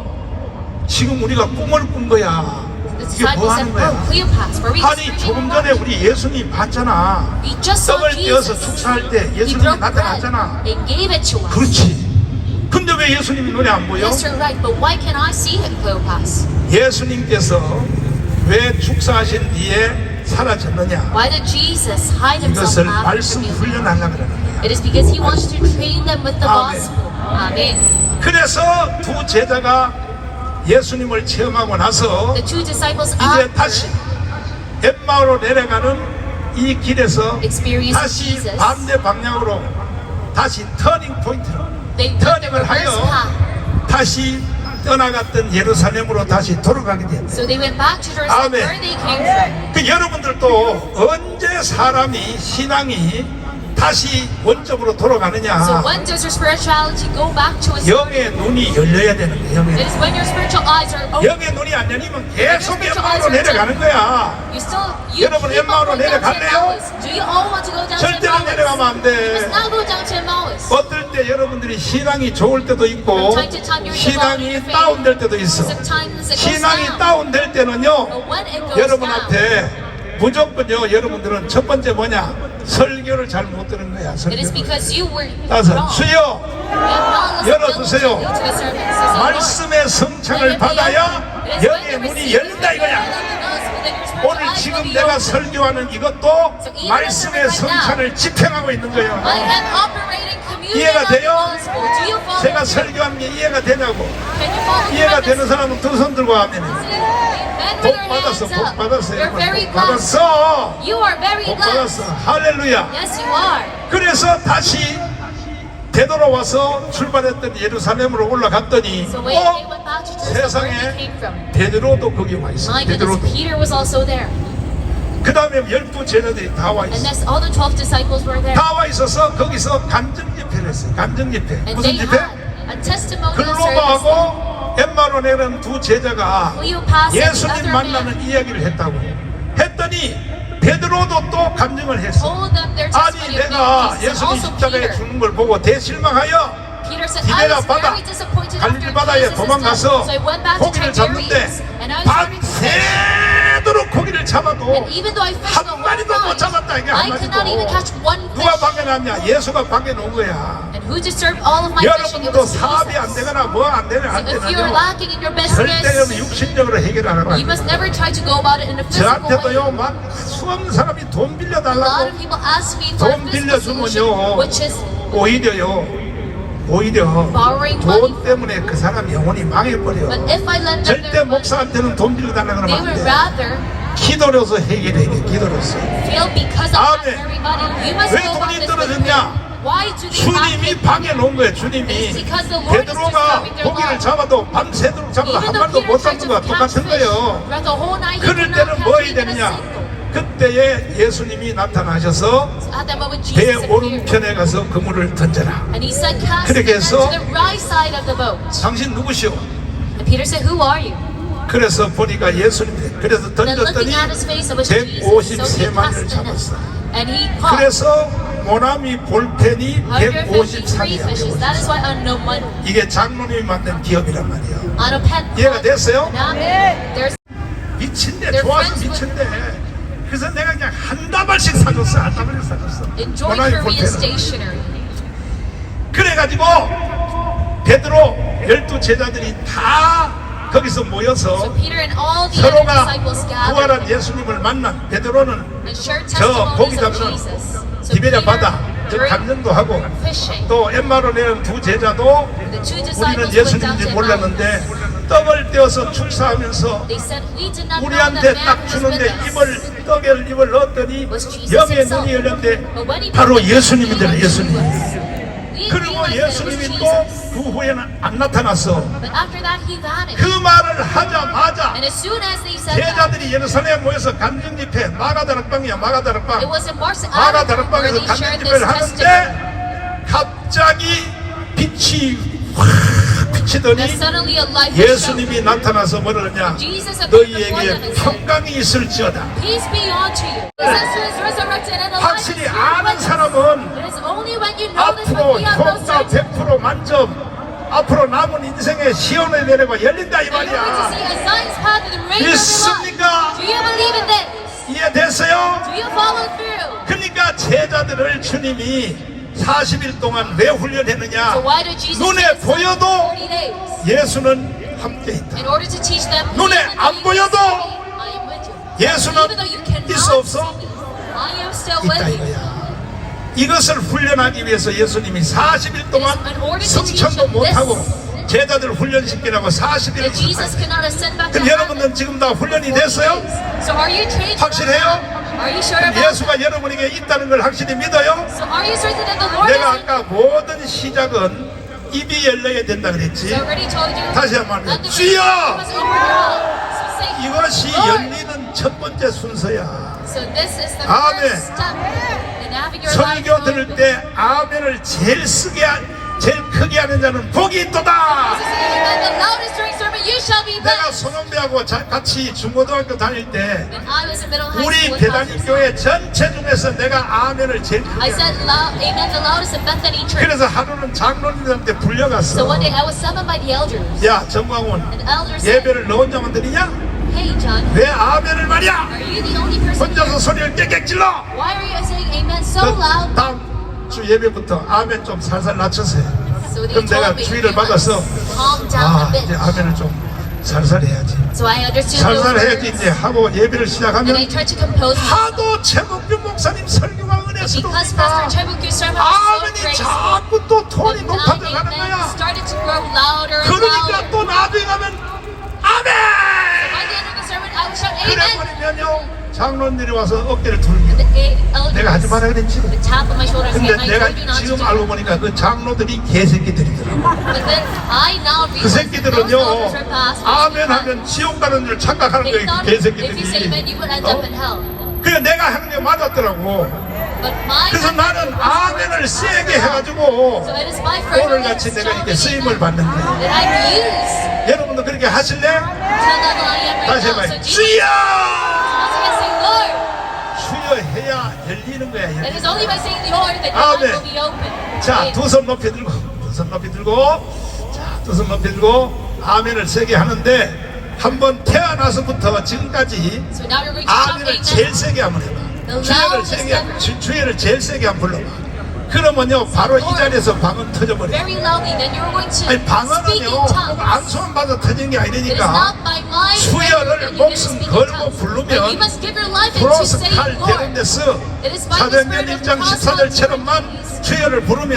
지금 우리가 꿈을 꾼 거야. The 이게 뭐 disciples 하는 said, 거야? oh, Cleopas, were we 아니 just 조금 dreaming 전에 about 우리 예수님 봤잖아. We just saw 떡을 떼어서 Jesus. 축사할 때 He 예수님이 broke bread 나타났잖아. and gave it to us. 그렇지. 근데 왜 예수님이 눈에 안 보여? Yes, you're right, but why can't I see him, Cleopas? 예수님께서 왜 축사하신 뒤에 사라졌느냐? Why did Jesus hide himself 이것을 after 말씀 communion? 훈련하려고 그러는 거야. It is because he wants to train them with the Amen. gospel. Amen. 그래서 두 제자가 예수님을 체험하고 나서 The two disciples 이제 after 다시 엠마오로 내려가는 이 길에서 experienced 다시 Jesus, 반대 방향으로 다시 터닝 포인트로 they took the 터닝을 reverse 하여 path. 다시 떠나갔던 예루살렘으로 다시 돌아가게 됐다. So they went back to Jerusalem Amen. where they came from. 그 여러분들도 언제 사람이 신앙이 다시 원점으로 돌아가느냐? So when does your spirituality go back to its 영의 눈이 열려야 되는 거예요. 영의 It is when your spiritual eyes are open. 영의 눈이 안 열리면 계속 엠마오로 내려가는 거야. You 여러분, keep on 엠마오로 going down to 내려갈래요? Emmaus. Do you all want to go down to 절대로 Emmaus? 내려가면 안 You 돼. must not go down to Emmaus. 어떨 때 여러분들이 신앙이 좋을 때도 있고 From time to time you're 신앙이 developing your 다운될 때도 있어. Sometimes it goes 신앙이 down. 다운될 때는요 But when it goes down, 여러분한테 무조건요 여러분들은 첫 번째 뭐냐 설교를 잘 못 들은 거야. it is 설교. because you were 따라서 wrong. 주여 You have not listened 열어주세요. diligently to the sermon. So say, Lord, 말씀의 성창을 받아야 it is when 영의 you 문이 receive 열린다 the 이거야. Spirit of the gospel that your spiritual 오늘 eyes will 지금 be 내가 open. 설교하는 이것도 So even 말씀의 right now, 성찬을 집행하고 있는 거예요. I am operating communion 이해가 of the 돼요? gospel. Do you follow 제가 me? 설교하는 게 이해가 되냐고. Can you follow me 이해가 on 되는 this? 사람은 두 손 들고 하면 Men 복 with your 받았어. hands 복 up. 받았어. You're very 복 blessed. 받았어. You are very 복 blessed. 받았어. 할렐루야. Yes, you are. 그래서 다시 되돌아와서 출발했던 예루살렘으로 올라갔더니 So when they went back to Jerusalem, where they 세상에 came from, 베드로도 거기 와 있어. my 베드로. goodness, Peter was also there. 그 다음에 12 제자들이 다 와 And 있어. that's all the 12 disciples were there. 다 와 있어서 거기서 간증 집회를 했어요. 간증 집회. And 무슨 they 집회? had a testimonial service. 글로바하고 엠마로 내려온 두 제자가 Cleopas and the 예수님 other 만나는 man 이야기를 했다고 했더니 베드로도 또 간증을 했어. told them their 아니 testimony of 내가 Jesus. And 예수님 also 십자가에 Peter. 죽는 걸 보고 대실망하여 Peter said, I 디베라 was 바다 very disappointed 갈릴리 after 바다에 Jesus' death. 도망가서 So I went back to 고기를 잡는데 Tiberias. And I started to fish. 밤새도록 고기를 잡아도 And even though I fished the 한 whole 마리도 못 night, 잡았다 이게 한 I could not even 마리도. catch one 누가 fish. 방에 놨냐? 예수가 방에 놓은 거야. And who disturbed all of my fishing? It 여러분도 was 사업이 안 Jesus. 되거나 뭐 안 되면 안 So if you're 되면요 lacking in your 절대 여러분 business, 육신적으로 해결하라고 you must never try to go about it in a physical way. 저한테도요 막 수없는 사람이 돈 A lot 빌려달라고 of people ask me for a 돈 physical solution, 빌려주면요 which is 오히려 borrowing 돈 money. 때문에 그 사람 영혼이 망해버려. But if I lend them 절대 their money, 목사한테는 돈 빌려달라고 they 그러면 would 안 돼. rather 기도로서 해결해 기도로서. fail because of that Amen. very money. You must 왜 go about 돈이 this with 떨어졌냐? faith. Why do they have 주님이 faith? 방에 놓은 거예요. It's 주님이 because the Lord is 베드로가 disturbing their 고기를 lives. 잡아도 밤새도록 잡아도 Even 한 though 마리도 Peter 못 tried 잡는 to 거야. catch 똑같은 fish 거예요. throughout the whole night, he 그럴 could 때는 not 뭐 catch 해야 even a 되느냐? single. 그때에 예수님이 나타나셔서 At that moment, 배 Jesus appeared. 오른편에 가서 그물을 던져라. And he said, cast it 그렇게 to 해서 the right side of the boat. 당신 누구시오? And Peter said, who are you? 그래서 보니까 예수님이 그래서 And then looking 던졌더니 at his face, it was Jesus. So he 153마리를 cast the net. 잡았어. And he caught 그래서 모나미 볼펜이 153 fishes. That is why unknown money. 이게 장로님이 만든 기업이란 말이에요. On a pet. 이해가 됐어요? Now, there's 미친데 They're 좋아서 friends with- 미친데 그래서 내가 그냥 한 다발씩 사줬어. 한 다발씩 사줬어. enjoy 모나미 Korean 볼펜을. stationery. 그래가지고 베드로 12 제자들이 다 거기서 So 모여서 Peter and all the other 서로가 disciples 부활한 gathered 예수님을 만난 베드로는 and shared 저 testimonies 거기다 of 보면 Jesus. So 디베랴 바다 Peter, 저 during 감전도 하고 fishing, 또 엠마로네는 두 제자도 the two 우리는 disciples went down 예수님인지 to 몰랐는데 Emmaus. 떡을 떼어서 축사하면서 They said, "We did not know 우리한테 the man 딱 who was 주는데 with us." 입을 떡에 입을 넣었더니 Was Jesus 영의 himself. 눈이 열렸는데 But when he 바로 put the 예수님이더라. key 예수님. to us, we 그리고 realized that it was 예수님이 또 Jesus. 그 후에는 안 나타났어. But after that, he vanished. 그 말을 하자마자 And as soon as they said that, 제자들이 예루살렘에 모여서 간증 집회 마가다락방이야 it 마가다락방 was in Mark where 마가다락방에서 they 간증 shared 집회를 this testimony. 하는데 갑자기 빛이 확 비치더니 That suddenly a light was shown. 예수님이 나타나서 뭐를 하냐 Jesus appeared before them 너희에게 and said, 평강이 있을지어다. "Peace be unto you." Jesus is resurrected and alive. 확실히 아는 사람은 It is only when you know this, 앞으로 when we have those 효과 certain 100% 만점 앞으로 남은 인생의 시온의 내려가 열린다 이 you're going to 말이야. see a science path in the rain of your 믿습니까? life. Do you believe in this? 이해됐어요? Do you follow through? 그러니까 제자들을 주님이 40일 동안 왜 훈련했느냐? So why did Jesus 눈에 take 보여도 40 days? 예수는 함께 있다. In order to teach them, 눈에 even though 안 you 보여도 can't see me, I am with you. 예수는 Even though you cannot 있어 없어? see me, I am still 있다 with you. 이거야. 이것을 훈련하기 위해서 예수님이 40일 동안 성천도 못하고 제자들 훈련시키라고 40일을 That Jesus 했다. cannot ascend back to 그럼 heaven. 여러분들 지금 다 훈련이 됐어요? So are you trained? 확실해요? Are you sure 그럼 about that? 예수가 여러분에게 있다는 걸 확실히 믿어요? So are you certain that the Lord 내가 is in? 아까 모든 시작은 입이 열려야 된다 그랬지. So I already told you. 다시 한번 at the 주여! beginning, you must open your mouth. So say, 이것이 Lord. 열리는 첫 번째 순서야. So this is the 아멘. first step in having your life. 설교 들을 때 아멘을 제일 크게 하는 자는 복이 있도다. Jesus said, "Amen, the loudest during sermon, you shall be 내가 blessed." 손원배하고 같이 중고등학교 다닐 때 When I was in middle high 우리 school with 대단히 Pastor 교회 전체 중에서 내가 아멘을 제일 크게 I said 했어. amen the loudest in Bethany Church. 그래서 하루는 장로님들한테 So 불려갔어. one day I was summoned by the elders. 야 정광훈 And the elders said, 예배를 너 혼자만 드리냐? "Hey John, 왜 아멘을 말이야? are you the only person 혼자서 here? 소리를 깨끗 질러. Why are you saying amen so loud?" 다음 주 예배부터 아멘 좀 살살 낮춰서 해. So they 그럼 내가 told me, 주의를 "You must 받아서 calm down a 이제 bit." 아멘을 좀 살살 해야지. So I understood 살살 those 해야지 words. 이제 하고 예배를 And I 시작하면 tried to compose myself. 하도 최목균 목사님 설교가 은혜스러우니까 Because Pastor Chebuk's sermon was so 아멘이 great, 자꾸 또 톤이 and now 높아져 가는 amen 거야. started to grow louder and 그러니까 louder. 또 나중에 가면 아멘. By the end of the sermon, I would shout 그래 amen. 버리면요 장로님들이 와서 어깨를 들게. The elders 내가 하지 마라 그랬지. would tap on my shoulders 근데 and I 내가 told you not to 지금 do 알고 it. 보니까 그 장로들이 개새끼들이더라고. But then I now 그 realize that those 새끼들은요 elders were pastors. 아멘 하면 지옥 가는 줄 착각하는 They 거예요. thought 그 if you say amen, 개새끼들이. you would end up in hell. 그래 내가 하는 게 맞았더라고. But my 그래서 나는 아멘을 세게 해가지고 so it is my 오늘 first 같이 내가 이렇게 shouting 쓰임을 amen 받는 거야. that I've used 여러분도 그렇게 하실래? to the level I am right 다시 now. So 해봐요. Jesus, 주여! once again say Lord. 주여 해야 열리는 거야. It 열리는 is 거야. only by saying the Lord that your 아멘. life will be open. 자, Amen. 두 손 높이 들고, 두 손 높이 들고, 자, 두 손 높이 들고, 아멘을 세게 하는데, 한번 태어나서부터 지금까지 So now you're going to shout 아멘을 amen. 제일 세게 한번 해봐. The 주여를 loudest 세게, ever. 주여를 제일 세게 한번 불러봐. 그러면요, 바로 이 자리에서 방언 터져버려. Very loudly, then you're going to 아니, speak 방언은요, in tongues. 안수만 받아 터지는 게 It is 아니니까, not by my 주여를 that you can 목숨 speak in 걸고 tongues. 부르면 But you must give your life and to 프로스 say 칼 Lord. 데른데스 It is by the 사도행전 Spirit of 1장 the 14절처럼만 apostles. 주여를 부르면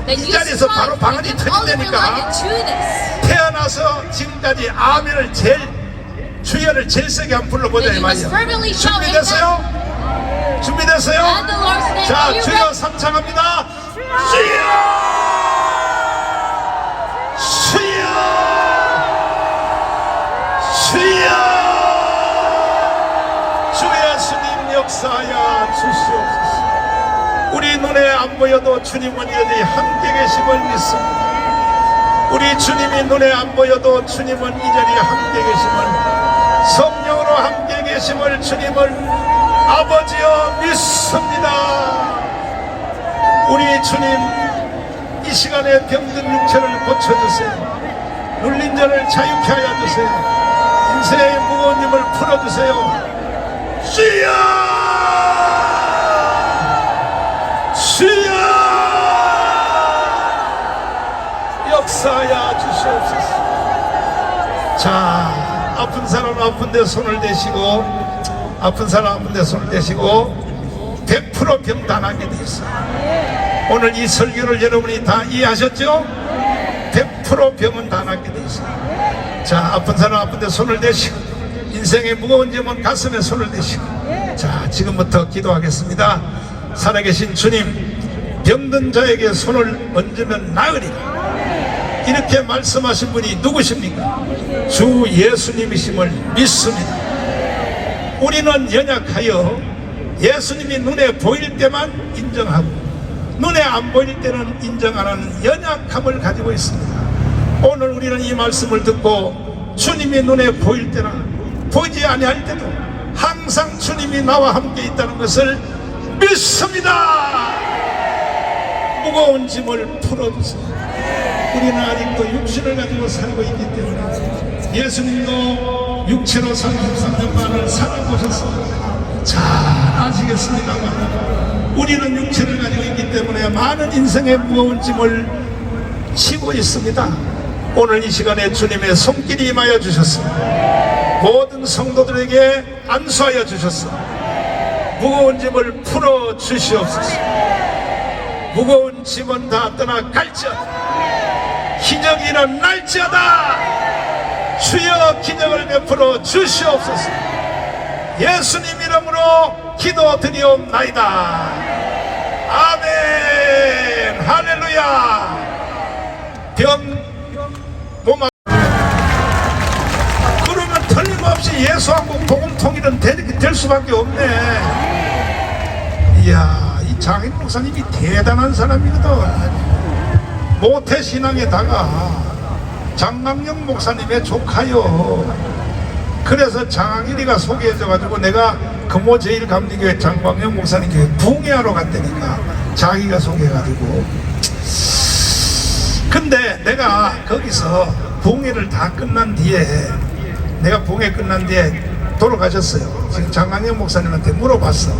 Then 이 you 자리에서 strive 바로 and 방언이 give all of your life 터진다니까 into this. 태어나서 지금까지 아멘을 주여를 제일 세게 한번 불러보자 이 Then you must 말이야. fervently shout 준비됐어요? 준비됐어요? And the Lord said, 자, "Are you 주여 ready?" 삼창합니다. 주여! 주여! 주여! 주 예수님 역사하여 주시옵소서. 우리 눈에 안 보여도 주님은 여전히 함께 계심을 믿습니다. 우리 주님이 눈에 안 보여도 주님은 이 자리에 함께 계심을, 성령으로 함께 계심을 주님을 아버지여 믿습니다. 우리 주님 이 시간에 병든 육체를 고쳐주세요. 눌린 자를 자유케 하여 주세요. 인생의 무거운 짐을 풀어주세요. 주여 주여 역사하여 주시옵소서. 자, 아픈 사람 아픈 데 손을 대시고, 아픈 사람 아픈 데 손을 대시고 100% 병 다 낫게 돼 있어요. 오늘 이 설교를 여러분이 다 이해하셨죠? 100% 병은 다 낫게 돼 있어요. 자, 아픈 사람 아픈 데 손을 대시고, 인생의 무거운 짐은 가슴에 손을 대시고, 자, 지금부터 기도하겠습니다. 살아계신 주님, 병든 자에게 손을 얹으면 나으리라, 이렇게 말씀하신 분이 누구십니까? 주 예수님이심을 믿습니다. 우리는 연약하여 예수님이 눈에 보일 때만 인정하고 눈에 안 보일 때는 인정 안 하는 연약함을 가지고 있습니다. 오늘 우리는 이 말씀을 듣고 주님이 눈에 보일 때나 보이지 아니할 때도 항상 주님이 나와 함께 있다는 것을 믿습니다. 무거운 짐을 풀어주세요. 우리는 아직도 육신을 가지고 살고 있기 때문에 예수님도 육체로 33년만을 살아보셨습니다. 잘 아시겠습니다만 우리는 육체를 가지고 있기 때문에 많은 인생의 무거운 짐을 지고 있습니다. 오늘 이 시간에 주님의 손길이 임하여 주셨습니다. 모든 성도들에게 안수하여 주셨습니다. 무거운 짐을 풀어 주시옵소서. 무거운 짐은 다 떠나갈지어다. 기적이 일어날지어다. 주여 기적을 베풀어 주시옵소서. 예수님 이름으로 기도드리옵나이다. 아멘. 할렐루야. 그러면 틀림없이 예수하고 복음 통일은 될 수밖에 없네. 이야, 이 장인 목사님이 대단한 사람이거든. 모태신앙에다가 장강영 목사님의 조카요. 그래서 장학일이가 소개해줘가지고 내가 금호제일감리교회 장광영 목사님 교회 붕해하러 갔다니까 자기가 소개해가지고. 근데 내가 거기서 붕해를 다 끝난 뒤에, 내가 붕해 끝난 뒤에 돌아가셨어요. 지금 장강영 목사님한테 물어봤어.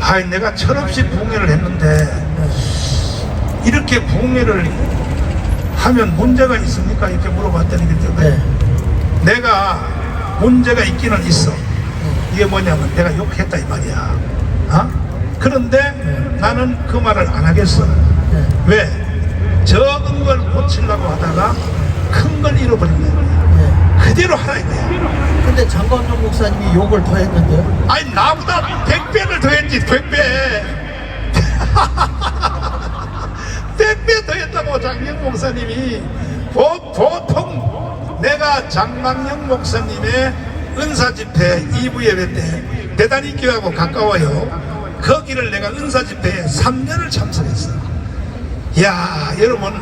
아이, 내가 철없이 붕해를 했는데 이렇게 붕해를 하면 문제가 있습니까? 이렇게 물어봤더니 그때 내가 문제가 있기는 있어. 이게 뭐냐면 내가 욕했다 이 말이야. 그런데 나는 그 말을 안 하겠어. 왜? 적은 걸 고치려고 하다가 큰 걸 잃어버린 거야. 그대로 하라 이거야. 근데 장광영 목사님이 욕을 더 했는데요? 아니, 나보다 100배를 더 했지. 100배 100배 더 했다고 장광영 목사님이. 보통 내가 장광영 목사님의 은사집회 2부 예배 때 대단히 교회하고 가까워요. 거기를 내가 은사집회에 3년을 참석했어. 이야, 여러분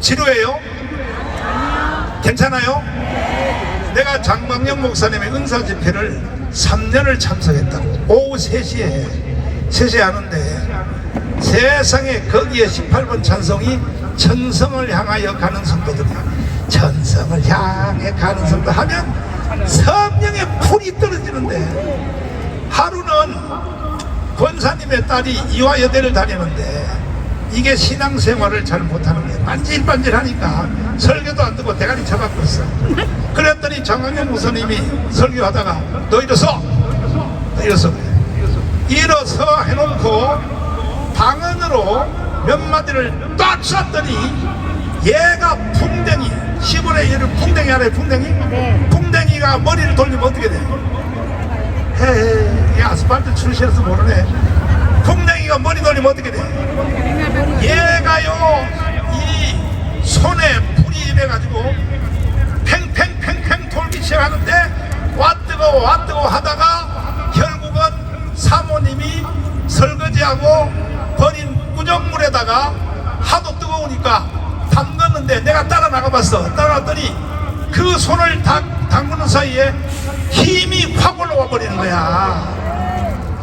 지루해요? 괜찮아요? 내가 장광영 목사님의 은사집회를 3년을 참석했다고. 오후 3시에 하는데 세상에 거기에 18번 찬송이 천성을 향하여 가는 성도들이야. 천성을 향해 가는 성도 하면 성령의 불이 떨어지는데, 하루는 권사님의 딸이 이화여대를 다니는데 이게 신앙생활을 잘 못하는 거야. 반질반질하니까 설교도 안 듣고 대가리 쳐갖고 있어. 그랬더니 장광영 목사님이 설교하다가 너 일어서, 너 일어서 그래. 일어서 해놓고 방언으로 몇 마디를 딱 쐈더니 얘가 풍뎅이, 시골에 얘를 풍뎅이 알아요? 풍뎅이? 네. 풍뎅이가 머리를 돌리면 어떻게 돼? 헤헤, 이 아스팔트 출시해서 모르네. 풍뎅이가 머리 돌리면 어떻게 돼? 얘가요, 이 손에 불이 임해가지고 팽팽팽팽 돌기 시작하는데 와 뜨거워 하다가 결국은 사모님이 설거지하고 버린 우정물에다가 하도 뜨거우니까 담갔는데 내가 따라 나가봤어. 따라갔더니 그 손을 담그는 사이에 힘이 확 올라와 버리는 거야.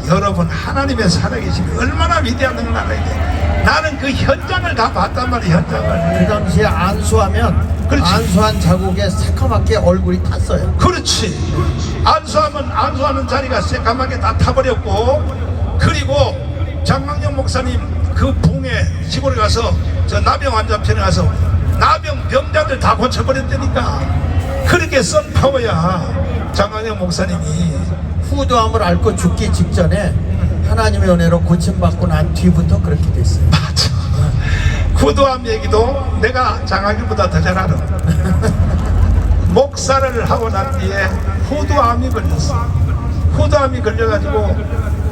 여러분 하나님의 살아계심이 얼마나 위대한 걸 알아야 돼. 나는 그 현장을 다 봤단 말이야. 현장을. 그 당시에 안수하면 그렇지. 안수한 자국에 새까맣게 얼굴이 탔어요. 그렇지. 안수하면 안수하는 자리가 새까맣게 다 타버렸고, 그리고 장강영 목사님 그 붕에 시골에 가서 저 나병 환자편에 가서 나병 병자들 다 고쳐버렸다니까. 그렇게 썬 파워야 장강영 목사님이. 후도함을 앓고 죽기 직전에 하나님의 은혜로 고침받고 난 뒤부터 그렇게 됐어요. 맞아. 구도암 얘기도 내가 장학일보다 더 잘 알아. 목사를 하고 난 뒤에 후두암이 걸렸어. 후두암이 걸려가지고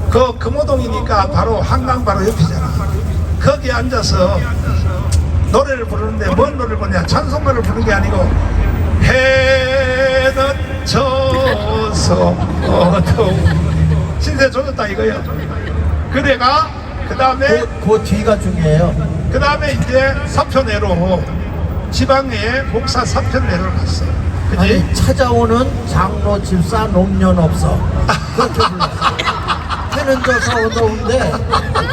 그 금호동이니까 바로 한강 바로 옆이잖아. 거기 앉아서 노래를 부르는데 뭔 노래를 부르냐? 찬송가를 부르는 게 아니고 해는 져서 어두운 신세 조졌다 이거야. 그래가 그 다음에 그 뒤가 중요해요. 그 다음에 이제 사표내로 지방에 목사 사표내로 갔어. 그지? 아니 찾아오는 장로 집사 놈년 없어. 그렇게 불렀어. 해는 져서 어두운데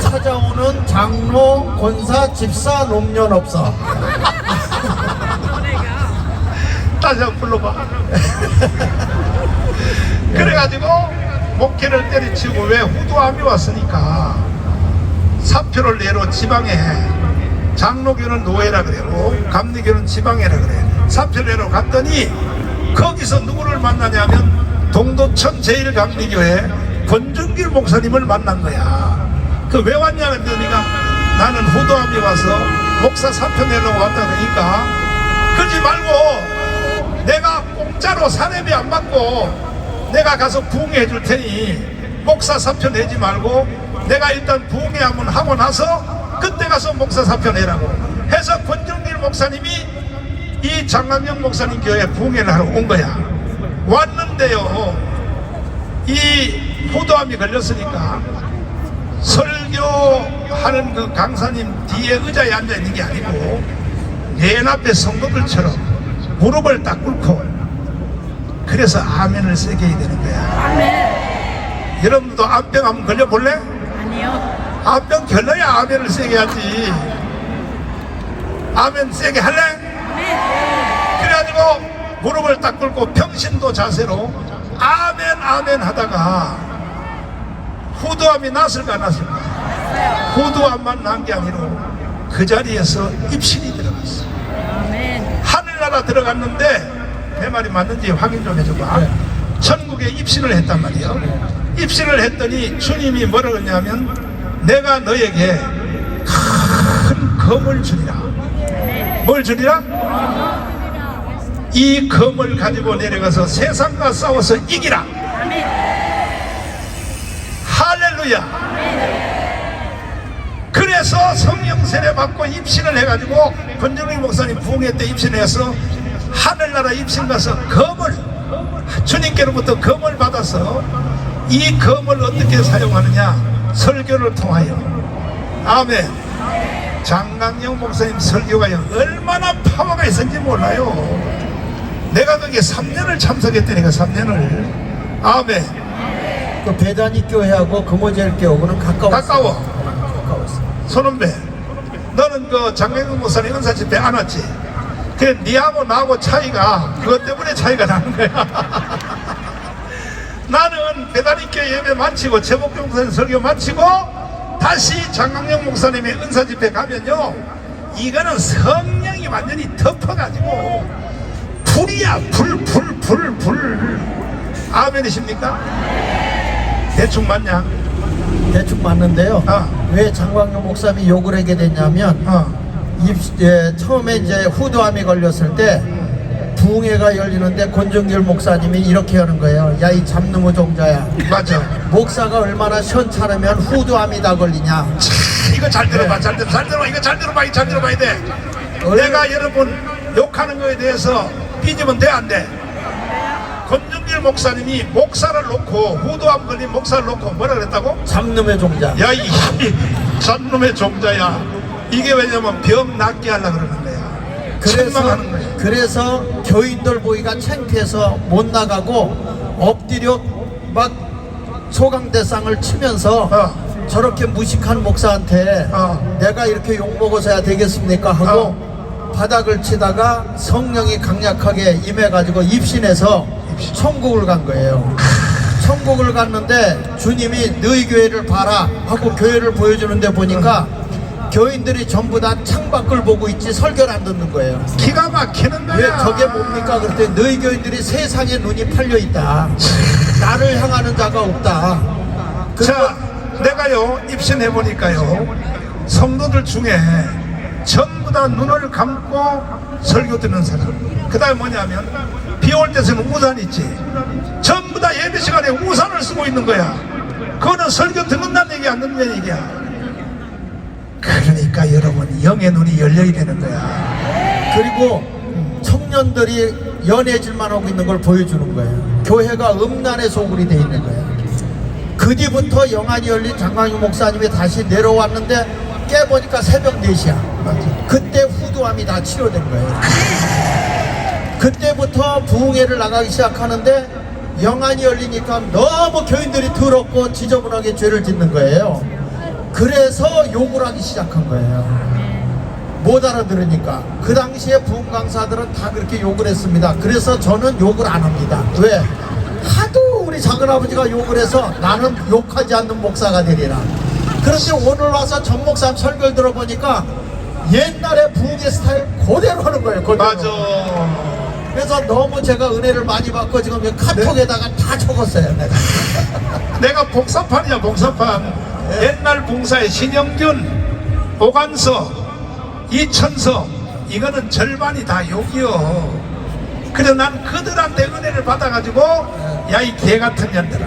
찾아오는 장로 권사 집사 놈년 없어. 다시 한번 불러봐. 그래가지고 목회를 때려치우고 왜 후두암이 왔으니까 사표를 내로 지방에 장로교는 노예라 그래고 감리교는 지방에라 그래. 사표를 내로 갔더니 거기서 누구를 만나냐면 동도천 제1감리교회 권준길 목사님을 만난 거야. 그 왜 왔냐 그랬더니가 나는 후두암이 와서 목사 사표 내려고 왔다 그러니까 그러지 말고 내가 공짜로 사례비 안 받고 내가 가서 부흥해 줄 테니 목사 사표 내지 말고 내가 일단 부흥회 한번 하고 나서 그때 가서 목사 사표 내라고 해서 권준길 목사님이 이 장강영 목사님 교회에 부흥회를 하러 온 거야. 왔는데요, 이 포도암이 걸렸으니까 설교하는 그 강사님 뒤에 의자에 앉아 있는 게 아니고 맨 앞에 성도들처럼 무릎을 딱 꿇고 그래서 아멘을 세게 해야 되는 거야. 아멘. 여러분도 암병 한번 걸려볼래? 아니요. 암병 걸려야 아멘을 세게 하지. 아멘 세게 할래? 네. 그래가지고 무릎을 딱 꿇고 평신도 자세로 아멘 아멘 하다가 후두암이 났을까 안 났을까? 후두암만 난 게 아니고 그 자리에서 입신이 들어갔어. 하늘나라 들어갔는데 내 말이 맞는지 확인 좀 해줘봐. 천국에 입신을 했단 말이에요. 입신을 했더니 주님이 뭐라고 했냐면 내가 너에게 큰 검을 주리라. 뭘 주리라? 이 검을 가지고 내려가서 세상과 싸워서 이기라. 할렐루야. 그래서 성령 세례 받고 입신을 해가지고 권정일 목사님 부흥회 때 입신해서 하늘나라 입신 가서 검을 주님께로부터 검을 받아서 이 검을 어떻게 사용하느냐? 설교를 통하여. 아멘. 장강영 목사님 설교가 얼마나 파워가 있었는지 몰라요. 내가 거기에 3년을 참석했다니까. 3년을. 아멘. 그 배단위 교회하고 금호제일 교회하고는 가까웠어. 손은배, 너는 그 장강영 목사님 은사 집회 안 왔지? 그래, 니하고 나하고 차이가 그것 때문에 차이가 나는 거야. 나는 배단위교회 예배 마치고 최복경 목사님 설교 마치고 다시 장강영 목사님의 은사 집회 가면요, 이거는 성령이 완전히 덮어가지고 불이야. 불. 아멘이십니까? 대충 맞냐? 대충 맞는데요. 왜 장광용 목사님이 욕을 하게 됐냐면 처음에 이제 후두암이 걸렸을 때 부흥회가 열리는데 권정길 목사님이 이렇게 하는 거예요. 야, 이 잡놈의 종자야. 맞아. 목사가 얼마나 시원찮으면 후두암이 다 걸리냐. 이거 잘 들어봐. 잘 들어봐. 이거 잘 들어봐야 돼. 내가 여러분 욕하는 거에 대해서 삐지면 돼, 안 돼? 권준길 목사님이 목사를 놓고 후두암 걸린 목사를 놓고 뭐라 그랬다고? 잡놈의 종자. 야, 이 잡놈의 종자야. 이게 왜냐면 병 낫게 하려고 그러는 거야. 책망하는 거야. 그래서 교인들 보기가 창피해서 못 나가고 엎드려 막 소강대상을 치면서 저렇게 무식한 목사한테 내가 이렇게 욕먹어서야 되겠습니까 하고 바닥을 치다가 성령이 강력하게 임해가지고 입신해서 천국을 간 거예요. 천국을 갔는데 주님이 너희 교회를 봐라 하고 교회를 보여주는데 보니까 교인들이 전부 다 창밖을 보고 있지 설교를 안 듣는 거예요. 기가 막히는 거야. 왜 저게 뭡니까? 그랬더니 너희 교인들이 세상에 눈이 팔려 있다. 나를 향하는 자가 없다. 자, 내가요 입신해 보니까요 성도들 중에 전부 다 눈을 감고 설교 듣는 사람, 그 다음에 뭐냐면 비 올 때서는 우산 있지, 전부 다 예배 시간에 우산을 쓰고 있는 거야. 그거는 설교 듣는다는 얘기 안 듣는 얘기야. 그러니까 여러분 영의 눈이 열려야 되는 거야. 그리고 청년들이 연애질만 하고 있는 걸 보여주는 거예요. 교회가 음란의 소굴이 돼 있는 거예요. 그 뒤부터 영안이 열린 장광유 목사님이 다시 내려왔는데 깨보니까 새벽 4시야. 그때 후두암이 다 치료된 거예요. 그때부터 부흥회를 나가기 시작하는데 영안이 열리니까 너무 교인들이 더럽고 지저분하게 죄를 짓는 거예요. 그래서 욕을 하기 시작한 거예요. 못 알아들으니까. 그 당시에 부흥 강사들은 다 그렇게 욕을 했습니다. 그래서 저는 욕을 안 합니다. 왜? 하도 우리 작은아버지가 욕을 해서 나는 욕하지 않는 목사가 되리라. 그런데 오늘 와서 전 목사님 설교를 들어보니까 옛날에 부흥의 스타일 그대로 하는 거예요. 그대로. 맞아. 그래서 너무 제가 은혜를 많이 받고 지금 카톡에다가 다 적었어요. 내가 봉사판이야, 봉사판. 옛날 봉사에 신영균, 오관서, 이천서, 이거는 절반이 다 욕이요. 그래서 난 그들한테 은혜를 받아가지고 야 이 개같은 년들아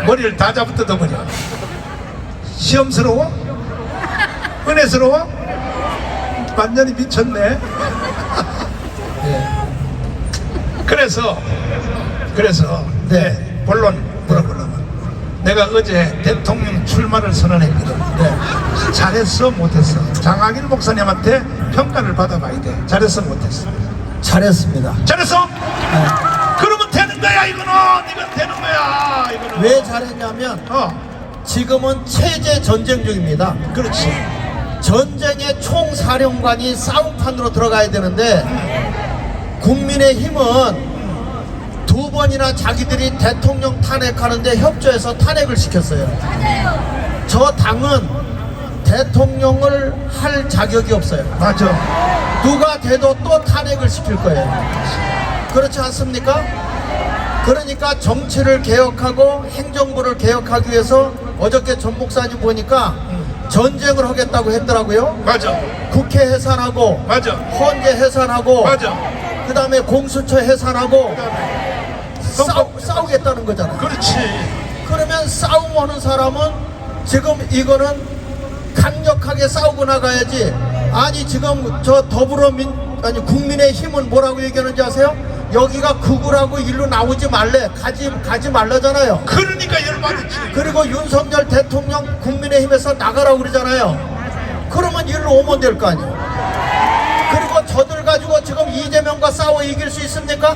머리를 다 잡아 뜯어버려. 시험스러워? 은혜스러워? 완전히 미쳤네. 그래서 네. 본론 물어보려면 내가 어제 대통령 출마를 선언했거든. 잘했어 못했어? 장학일 목사님한테 평가를 받아봐야 돼. 잘했어 못했어? 잘했습니다. 잘했어? 그러면 되는 거야. 이건 되는 거야. 이거는 왜 잘했냐면 지금은 체제 전쟁 중입니다. 그렇지. 전쟁의 총사령관이 싸움판으로 들어가야 되는데 국민의힘은 2번이나 자기들이 대통령 탄핵하는데 협조해서 탄핵을 시켰어요. 저 당은 대통령을 할 자격이 없어요. 맞아. 누가 돼도 또 탄핵을 시킬 거예요. 그렇지 않습니까? 그러니까 정치를 개혁하고 행정부를 개혁하기 위해서 어저께 전 목사님 보니까 전쟁을 하겠다고 했더라고요. 맞아. 국회 해산하고 맞아. 헌재 해산하고 맞아. 그 다음에 공수처 해산하고 싸우겠다는 거잖아요. 그렇지. 그러면 싸움하는 사람은 지금 이거는 강력하게 싸우고 나가야지. 아니 지금 저 국민의힘은 뭐라고 얘기하는지 아세요? 여기가 극우라고 일로 나오지 말래, 가지 말라잖아요. 그러니까 열받았지. 그리고 윤석열 대통령 국민의힘에서 나가라고 그러잖아요. 그러면 일로 오면 될 거 아니에요. 그리고 저들 가지고 지금 이재명과 싸워 이길 수 있습니까?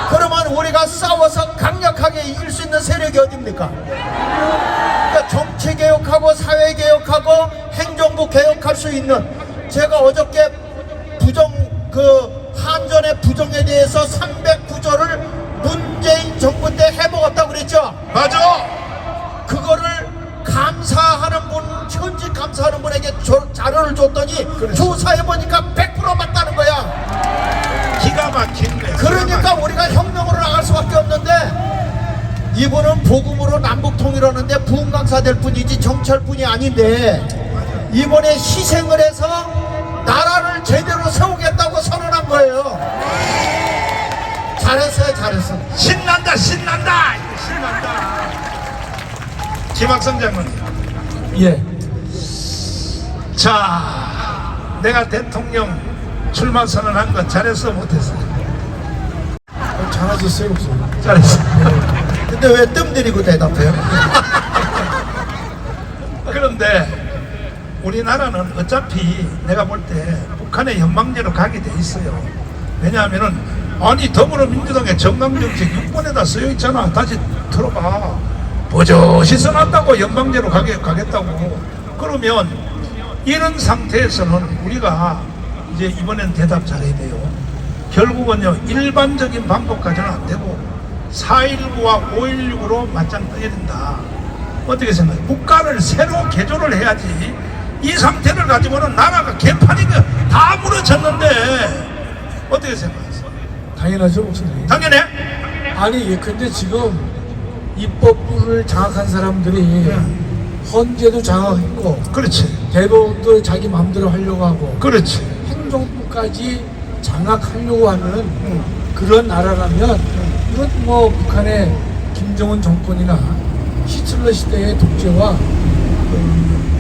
그러면 우리가 싸워서 강력하게 이길 수 있는 세력이 어딥니까? 그러니까 정치 개혁하고 사회 개혁하고 행정부 개혁할 수 있는, 제가 어저께 한전의 부정에 대해서 309조를 문재인 정부 때 해먹었다고 그랬죠? 맞아. 그거를 감사하는 분, 현직 감사하는 분에게 자료를 줬더니 조사해보니까 100% 맞다는 거야. 기가 막힌 거야. 그러니까 우리가 혁명으로 나갈 수밖에 없는데, 이분은 복음으로 남북 통일하는데 부흥 강사 될 뿐이지 정치할 뿐이 아닌데, 이번에 희생을 해서 나라를 제대로 세우겠다고 선언한 거예요. 잘했어요, 잘했어. 신난다. 김학성 장로님. 예. 자, 내가 대통령 출마 선언한 건 잘했어 못했어? 잘하셨어요, 목사님. 잘했어. 근데 왜 뜸 들이고 대답해요? 그런데 우리나라는 어차피 내가 볼 때 북한의 연방제로 가게 돼 있어요. 왜냐하면은 아니 더불어민주당의 정강정책 6번에다 쓰여 있잖아. 다시 들어봐. 버젓이 써놨다고 연방제로 가겠다고. 그러면 이런 상태에서는 우리가 이제 이번엔 대답 잘해야 돼요. 결국은요, 일반적인 방법까지는 안 되고 4.19와 5.16으로 맞짱 떠야 된다. 어떻게 생각해요? 국가를 새로 개조를 해야지. 이 상태를 가지고는 나라가 개판이 다 무너졌는데 어떻게 생각하세요? 당연하죠, 목사님. 당연해? 아니, 근데 지금 입법부를 장악한 사람들이 헌재도 장악했고, 그렇지, 대법원도 자기 마음대로 하려고 하고, 그렇지. 행정부까지 장악하려고 하는 그런 나라라면, 이건 뭐 북한의 김정은 정권이나 히틀러 시대의 독재와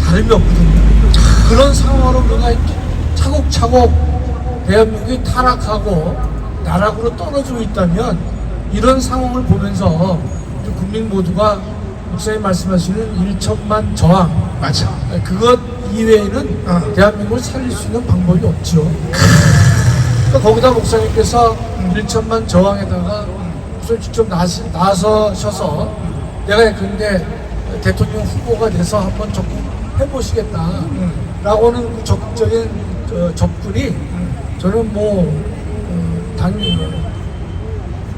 다름이 없거든요. 그런 상황으로 우리가 차곡차곡 대한민국이 타락하고 나락으로 떨어지고 있다면, 이런 상황을 보면서 우리 국민 모두가 목사님 말씀하시는 1천만 저항, 맞아. 그것 이외에는 대한민국을 살릴 수 있는 방법이 없죠. 그러니까 거기다 목사님께서 1천만 저항에다가 목사님 직접 나서셔서 내가 근데 대통령 후보가 돼서 한번 접근해 보시겠다라고는 그 적극적인 접근이 저는 뭐 당연히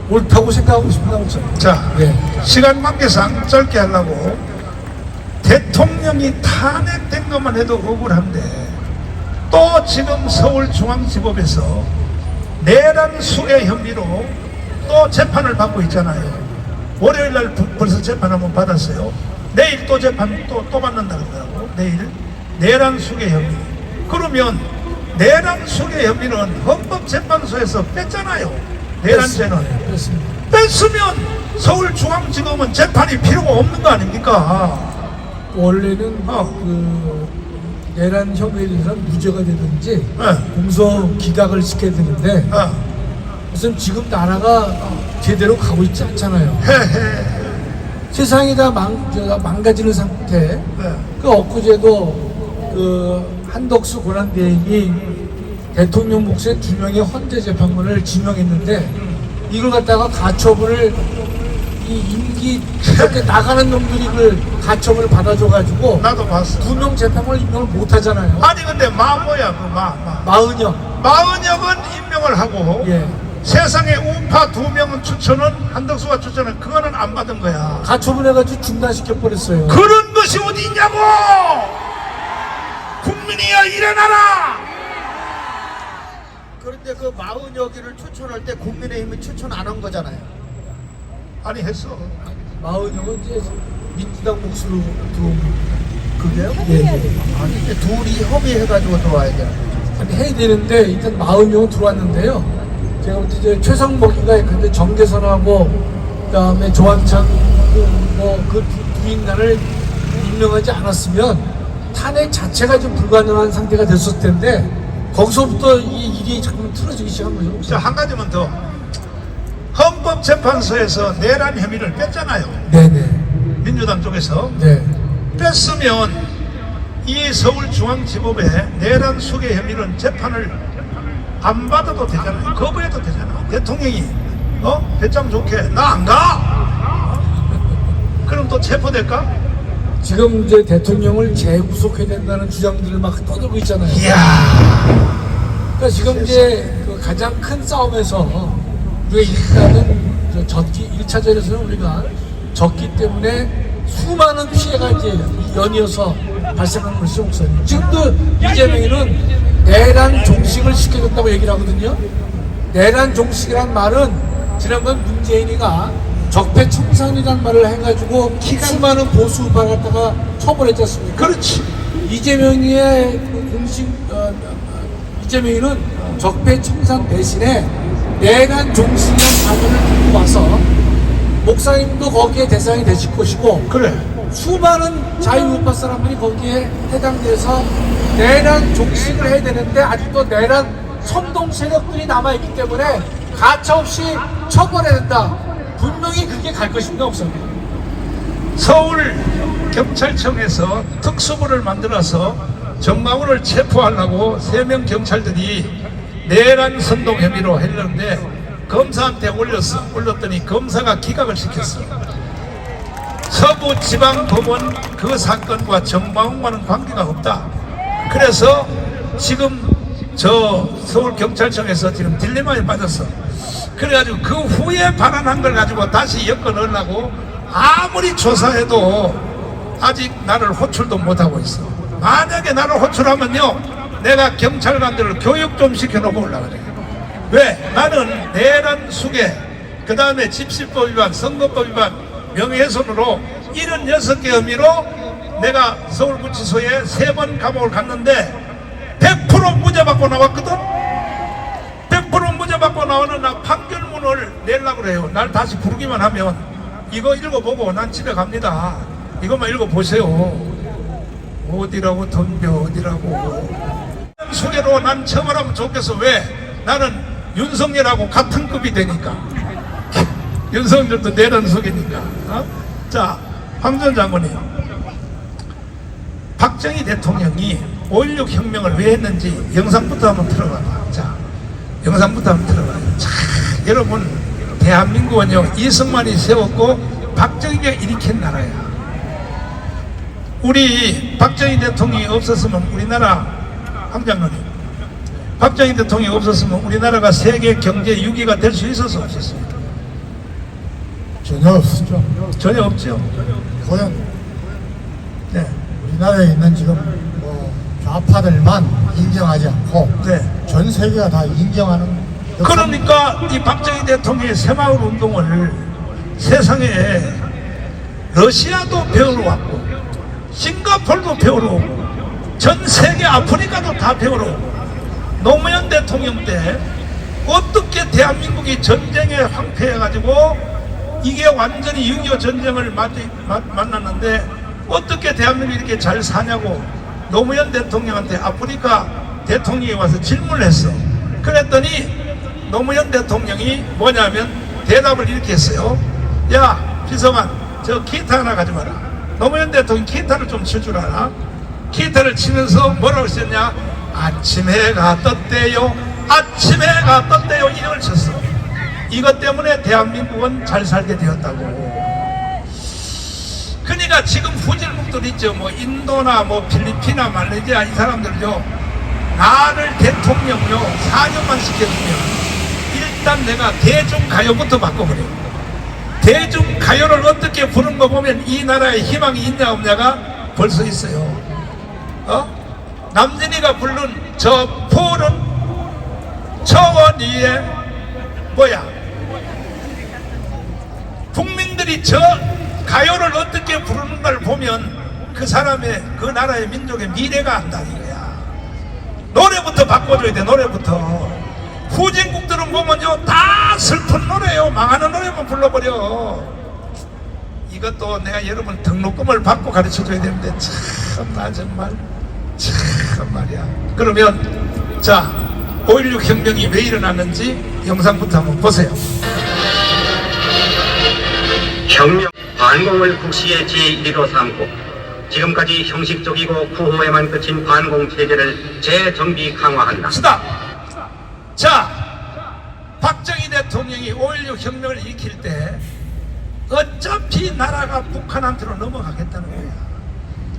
옳다고 생각하고 있습니다, 목사님. 자, 네. 시간 관계상 짧게 하려고, 대통령이 탄핵된 것만 해도 억울한데 또 지금 서울중앙지법에서 내란 수괴 혐의로 또 재판을 받고 있잖아요. 월요일날 벌써 재판 한번 받았어요. 내일 또 재판 또 받는다 그러더라고. 내일 내란 수괴 혐의. 그러면 내란 수괴 혐의는 헌법재판소에서 뺐잖아요. 내란죄는 그렇습니다. 뺐으면 서울중앙지검은 재판이 필요가 없는 거 아닙니까? 원래는 그 내란 혐의에 대해서는 무죄가 되든지 네. 공소 기각을 시켜야 되는데 무슨 지금 나라가 제대로 가고 있지 않잖아요. 세상이 다 망가지는 상태. 그 엊그제도 그 한덕수 권한대행이 대통령 목사의 2명의 헌재 재판관을 지명했는데 이걸 갖다가 가처분을 이 임기 이렇게 나가는 놈들이 그 가처분을 받아줘가지고 나도 봤어. 2명 재판관을 임명을 못하잖아요. 아니 근데 뭐야 그 마은영. 마은혁은 임명을 하고 예. 세상에 우파 2명은 추천은 한덕수가 추천은 그거는 안 받은 거야. 가처분해가지고 중단시켜 버렸어요. 그런 것이 어디 있냐고! 국민이여 일어나라! 그런데 그 마흔여기를 추천할 때 국민의힘이 추천 안 한 거잖아요. 아니 했어. 마은영은 이제 민주당 몫으로 들어온 그게요? 예. 아니 이제 둘이 협의해가지고 들어와야 되는 거죠. 아니, 해야 되는데 일단 마은영은 들어왔는데요. 제가 볼 때 이제 최상목인가 근데 정계선하고 그다음에 조한창 그 두 인간을 임명하지 않았으면 탄핵 자체가 좀 불가능한 상태가 됐을 텐데 거기서부터 이 일이 자꾸 틀어지기 시작한 거죠. 자, 한 가지만 더. 헌법재판소에서 내란 혐의를 뺐잖아요. 네네. 민주당 쪽에서. 네. 뺐으면 이 서울중앙지법에 내란 수괴 혐의는 재판을 안 받아도 되잖아요. 거부해도 되잖아. 대통령이 배짱 좋게 나 안 가. 그럼 또 체포될까? 지금 이제 대통령을 재구속해야 된다는 주장들을 막 떠들고 있잖아요. 이야. 그러니까 지금 이제 그 가장 큰 싸움에서 우리가 일단은 졌기 1차전에서는 우리가 졌기 때문에 수많은 피해가 이제 연이어서 발생한 것이죠, 목사님. 지금도 이재명이는 내란 종식을 시켜줬다고 얘기를 하거든요. 내란 종식이란 말은 지난번 문재인이가 적폐청산이란 말을 해가지고 수많은 보수 우파를 갖다가 처벌했지 않습니까? 그렇지. 이재명의 이재명이는 적폐청산 대신에 내란 종식이라는 단어를 들고 와서 목사님도 거기에 대상이 되실 것이고 그래. 수많은 자유우파 사람들이 거기에 해당돼서 내란 종식을 해야 되는데 아직도 내란 선동 세력들이 남아있기 때문에 가차없이 처벌해야 된다. 분명히 그게 갈 것입니다, 목사님. 서울 경찰청에서 특수부를 만들어서 정광훈을 체포하려고 3명 경찰들이 내란 선동 혐의로 했는데 검사한테 올렸더니 검사가 기각을 시켰어. 서부지방법원 그 사건과 정방원과는 관계가 없다. 그래서 지금 저 서울경찰청에서 지금 딜레마에 빠졌어. 그래가지고 그 후에 발언한 걸 가지고 다시 엮어넣으려고 아무리 조사해도 아직 나를 호출도 못하고 있어. 만약에 나를 호출하면요, 내가 경찰관들을 교육 좀 시켜놓고 올라가래. 왜? 나는 내란 수괴, 그 다음에 집시법 위반, 선거법 위반, 명예훼손으로 76개 혐의로 내가 서울구치소에 3번 감옥을 갔는데 100% 무죄 받고 나왔거든. 100% 무죄 받고 나오는 나 판결문을 내려고 그래요. 날 다시 부르기만 하면 이거 읽어보고 난 집에 갑니다. 이것만 읽어보세요. 어디라고 덤벼, 어디라고. 소개로 난 처음 하면 좋겠어. 왜? 나는 윤석열하고 같은 급이 되니까. 윤석열도 내란 속이니까. 어? 자, 황 전 장관님, 박정희 대통령이 5.16 혁명을 왜 했는지 영상부터 한번 들어봐봐. 자, 영상부터 한번 들어봐요. 자, 여러분, 대한민국은요, 이승만이 세웠고 박정희가 일으킨 나라야. 우리 박정희 대통령이 없었으면 우리나라, 황 장관님, 박정희 대통령이 없었으면 우리나라가 세계 경제 6위가 될 수 있었어, 없었어요? 전혀 없었죠. 전혀 없죠. 과연 네. 우리나라에 있는 지금 뭐 좌파들만 인정하지 않고 네. 전 세계가 다 인정하는 그러니까 이 박정희 대통령의 새마을 운동을 세상에 러시아도 배우러 왔고 싱가포르도 배우러 오고 전 세계 아프리카도 다 배우러 오고 노무현 대통령 때 어떻게 대한민국이 전쟁에 황폐해가지고 이게 완전히 6.25 전쟁을 만났는데 어떻게 대한민국이 이렇게 잘 사냐고 노무현 대통령한테 아프리카 대통령이 와서 질문을 했어. 그랬더니 노무현 대통령이 뭐냐면 대답을 이렇게 했어요. 야, 비서관, 저 기타 하나 가져와라. 노무현 대통령 기타를 좀 칠 줄 알아? 기타를 치면서 뭐라고 했었냐? 아침 해가 떴대요. 아침 해가 떴대요. 이걸 쳤어. 이것 때문에 대한민국은 잘 살게 되었다고. 그러니까 지금 후진국들 있죠. 뭐 인도나 뭐 필리핀이나 말레이시아 이 사람들요. 나를 대통령요 4년만 시켜주면 일단 내가 대중가요부터 바꿔버려요. 대중가요를 어떻게 부른 거 보면 이 나라에 희망이 있냐 없냐가 벌써 있어요. 남진이가 부른 저 푸른 초원 위에 뭐야? 국민들이 저 가요를 어떻게 부르는 걸 보면 그 사람의, 그 나라의 민족의 미래가 안다 이거야. 노래부터 바꿔줘야 돼. 노래부터. 후진국들은 보면요 다 슬픈 노래요. 망하는 노래만 불러버려. 이것도 내가 여러분 등록금을 받고 가르쳐줘야 되는데 참나 정말 참 말이야. 그러면 자, 5.16 혁명이 왜 일어났는지 영상부터 한번 보세요. 혁명 반공을 국시의 제1로 삼고 지금까지 형식적이고 구호에만 그친 반공 체제를 재정비 강화한다. 시다. 자, 박정희 대통령이 5.16 혁명을 일으킬 때 어차피 나라가 북한한테로 넘어가겠다는 거야.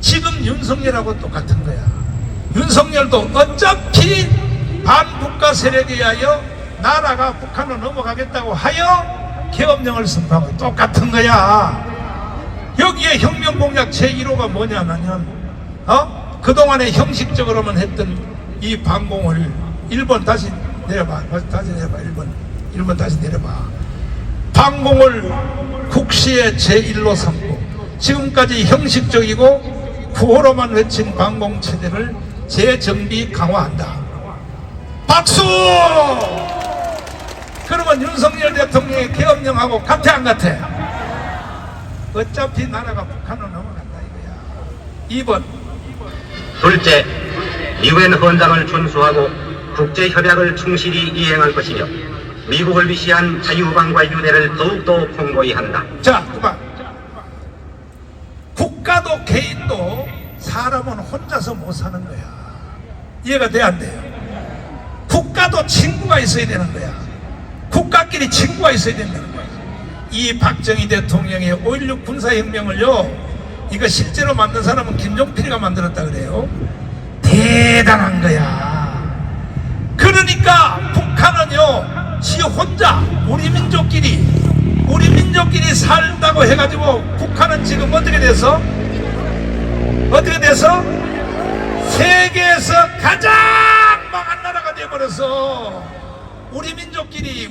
지금 윤석열하고 똑같은 거야. 윤석열도 어차피 반국가 세력에 의하여 나라가 북한으로 넘어가겠다고 하여 계엄령을 선포하고 똑같은 거야. 여기에 혁명 공약 제1호가 뭐냐면 그동안에 형식적으로만 했던 이 반공을 일본 다시 내려봐. 다시 내려봐. 일본 다시 내려봐. 반공을 국시의 제1로 삼고 지금까지 형식적이고 구호로만 외친 반공 체제를 재정비 강화한다. 박수! 그러면 윤석열 대통령의 계엄령하고 같아 안 같아? 어차피 나라가 북한으로 넘어간다 이거야. 2번. 둘째, 유엔 헌장을 준수하고 국제협약을 충실히 이행할 것이며 미국을 위시한 자유방과 유대를 더욱더 공고히 한다. 자, 그만. 국가도 개인도 사람은 혼자서 못 사는 거야. 이해가 돼 안 돼요? 국가도 친구가 있어야 되는 거야. 국가끼리 친구가 있어야 된다는 거야. 이 박정희 대통령의 5.16 군사혁명을요, 이거 실제로 만든 사람은 김종필이가 만들었다 그래요. 대단한 거야. 그러니까 북한은요, 지 혼자 우리 민족끼리 살다고 해가지고 북한은 지금 어떻게 돼서 세계에서 가장 망한 나라가 돼버렸어. 우리 민족끼리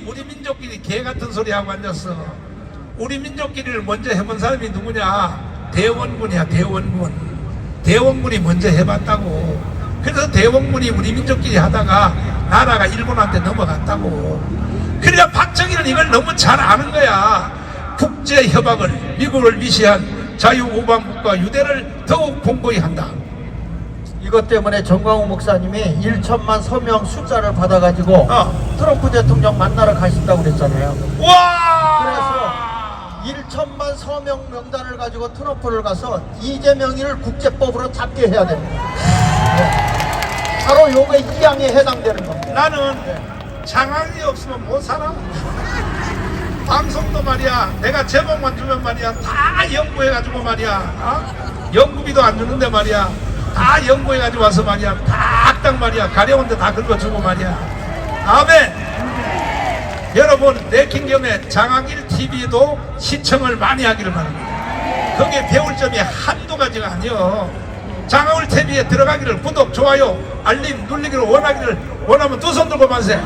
개 같은 소리 하고 앉았어. 우리 민족끼리를 먼저 해본 사람이 누구냐? 대원군이야. 대원군이 먼저 해봤다고. 그래서 대원군이 우리 민족끼리 하다가 나라가 일본한테 넘어갔다고. 그러니까 박정희는 이걸 너무 잘 아는 거야. 국제협약을, 미국을 위시한 자유우방국가 유대를 더욱 공고히 한다. 이것 때문에 정광훈 목사님이 1천만 서명 숫자를 받아가지고 트럼프 대통령 만나러 가신다고 그랬잖아요. 와! 그래서 1천만 서명 명단을 가지고 트럼프를 가서 이재명이를 국제법으로 잡게 해야 됩니다. 네. 바로 요게 이 항에 해당되는 겁니다. 나는 장학이 없으면 못 살아. 방송도 말이야, 내가 제목만 주면 말이야, 다 연구해가지고 말이야, 연구비도 안 주는데 말이야, 다 연구해가지고 와서 말이야, 다 악당 말이야, 가려운데 다 긁어주고 말이야. 아멘. 여러분, 내 김경의 장학일 TV도 시청을 많이 하기를 바랍니다. 거기에 배울 점이 한두 가지가 아니요. 장학일 TV에 들어가기를, 구독, 좋아요, 알림 눌리기를 원하면 두 손 들고 만세.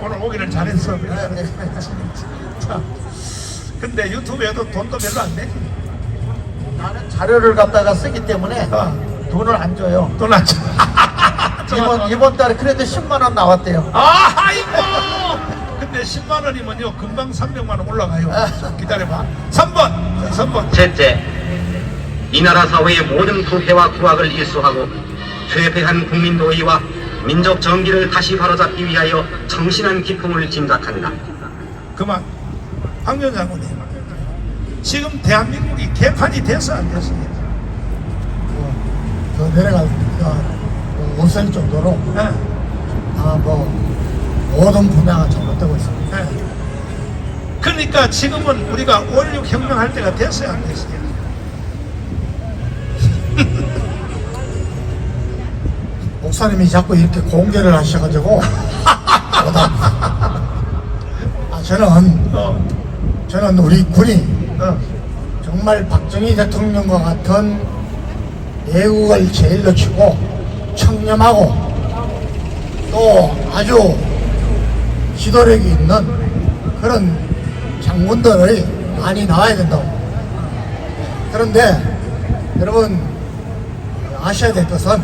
오늘 오기를 잘했어. 자, 근데 유튜브에도 돈도 별로 안 내지. 나는 자료를 갖다가 쓰기 때문에 돈을 안 줘요. 돈 안 줘. 이번 달에 그래도 10만 원 나왔대요. 아이고. 근데 10만 원이면요 금방 300만 원 올라가요. 기다려봐. 3번. 셋째, 이 나라 사회의 모든 부패와 구악을 일소하고 퇴폐한 국민 도의와 민족 정기를 다시 바로잡기 위하여 정신한 기풍을 진작한다. 그만. 황교안 장군님, 지금 대한민국이 개판이 됐어 안 됐어? 더 내려갈 없을 정도로 모든 분야가 잘못되고 있습니다. 그러니까 지금은 우리가 5.16 혁명할 때가 됐어요 안 됐어요? 목사님이 자꾸 이렇게 공개를 하셔가지고 저는 우리 군이 정말 박정희 대통령과 같은 애국을 제일 놓치고 청렴하고 또 아주 지도력이 있는 그런 장군들이 많이 나와야 된다고. 그런데 여러분 아셔야 될 것은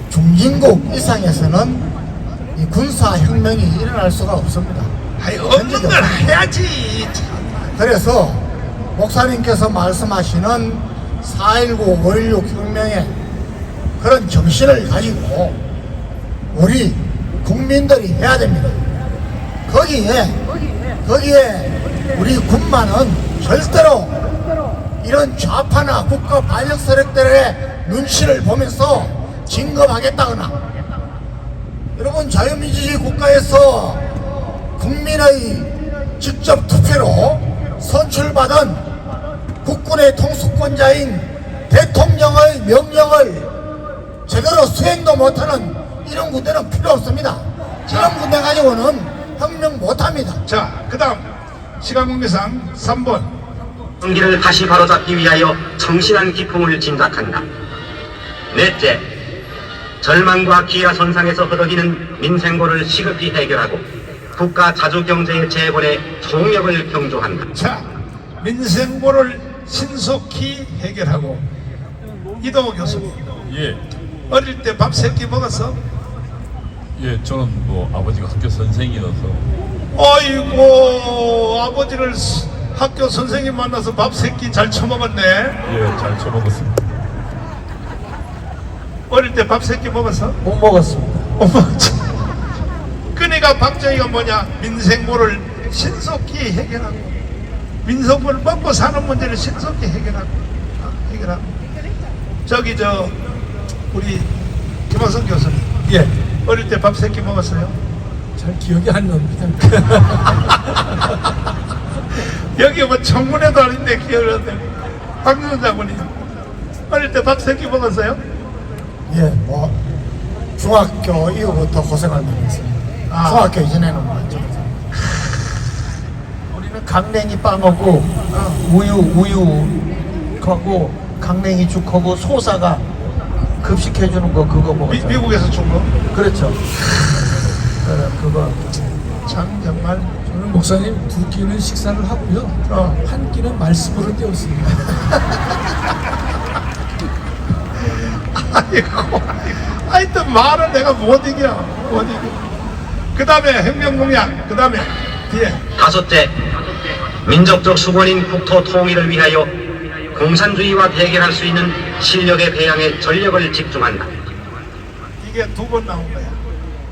중진국 이상에서는 이 군사혁명이 일어날 수가 없습니다. 없는 걸 해야지. 그래서 목사님께서 말씀하시는 4.19, 5.16 혁명의 그런 정신을 가지고 우리 국민들이 해야 됩니다. 거기에 우리 군만은 절대로 이런 좌파나 국가 반역 세력들의 눈치를 보면서 진급하겠다거나, 여러분 자유민주주의 국가에서 국민의 직접 투표로 선출받은 국군의 통수권자인 대통령의 명령을 제대로 수행도 못하는 이런 군대는 필요 없습니다. 이런 군대 가지고는 혁명 못합니다. 자, 그 다음 시간 관계상 3번. 정기를 다시 바로잡기 위하여 정신한 기풍을 진작한다. 넷째, 절망과 기아선상에서 허덕이는 민생고를 시급히 해결하고 국가 자주경제의 재건에 총력을 경조한다. 자, 민생고를 신속히 해결하고. 이동호 교수님, 예, 어릴 때 밥 3끼 먹었어? 예, 저는 뭐 아버지가 학교 선생이라서. 아이고, 아버지를 학교 선생님 만나서 밥 3끼 잘 처먹었네. 예, 잘 처먹었습니다. 어릴 때 밥 3끼 먹었어? 못 먹었습니다. 그러니까 박정희가 뭐냐, 민생고를 신속히 해결하고, 민생고를 먹고 사는 문제를 신속히 해결하고. 저기 우리 김학성 교수님, 어릴 때 밥 3끼 먹었어요? 잘 기억이 안 납니다. 여기 뭐 청문회도 아닌데 기억을 한대. 박영선 장군님 어릴 때 밥 3끼 먹었어요? 예, 뭐 중학교 이후부터 고생을 많이 했어요. 중학교 이전에는 뭐 안 좋았어요. 우리는 강냉이 빵하고 우유하고 강냉이 죽하고 소사가 급식해주는 거 그거 먹었죠. 미국에서 준 거? 그렇죠. 그거 참 정말 저는 목사님 2끼는 식사를 하고요. 한 끼는 말씀으로 때웠습니다. 아이고 하여튼 말은 내가 못 이겨. 그 다음에 혁명공약, 그 다음에 뒤에 다섯째, 민족적 수권인 국토 통일을 위하여 공산주의와 대결할 수 있는 실력의 배양에 전력을 집중한다. 이게 2번 나온 거야.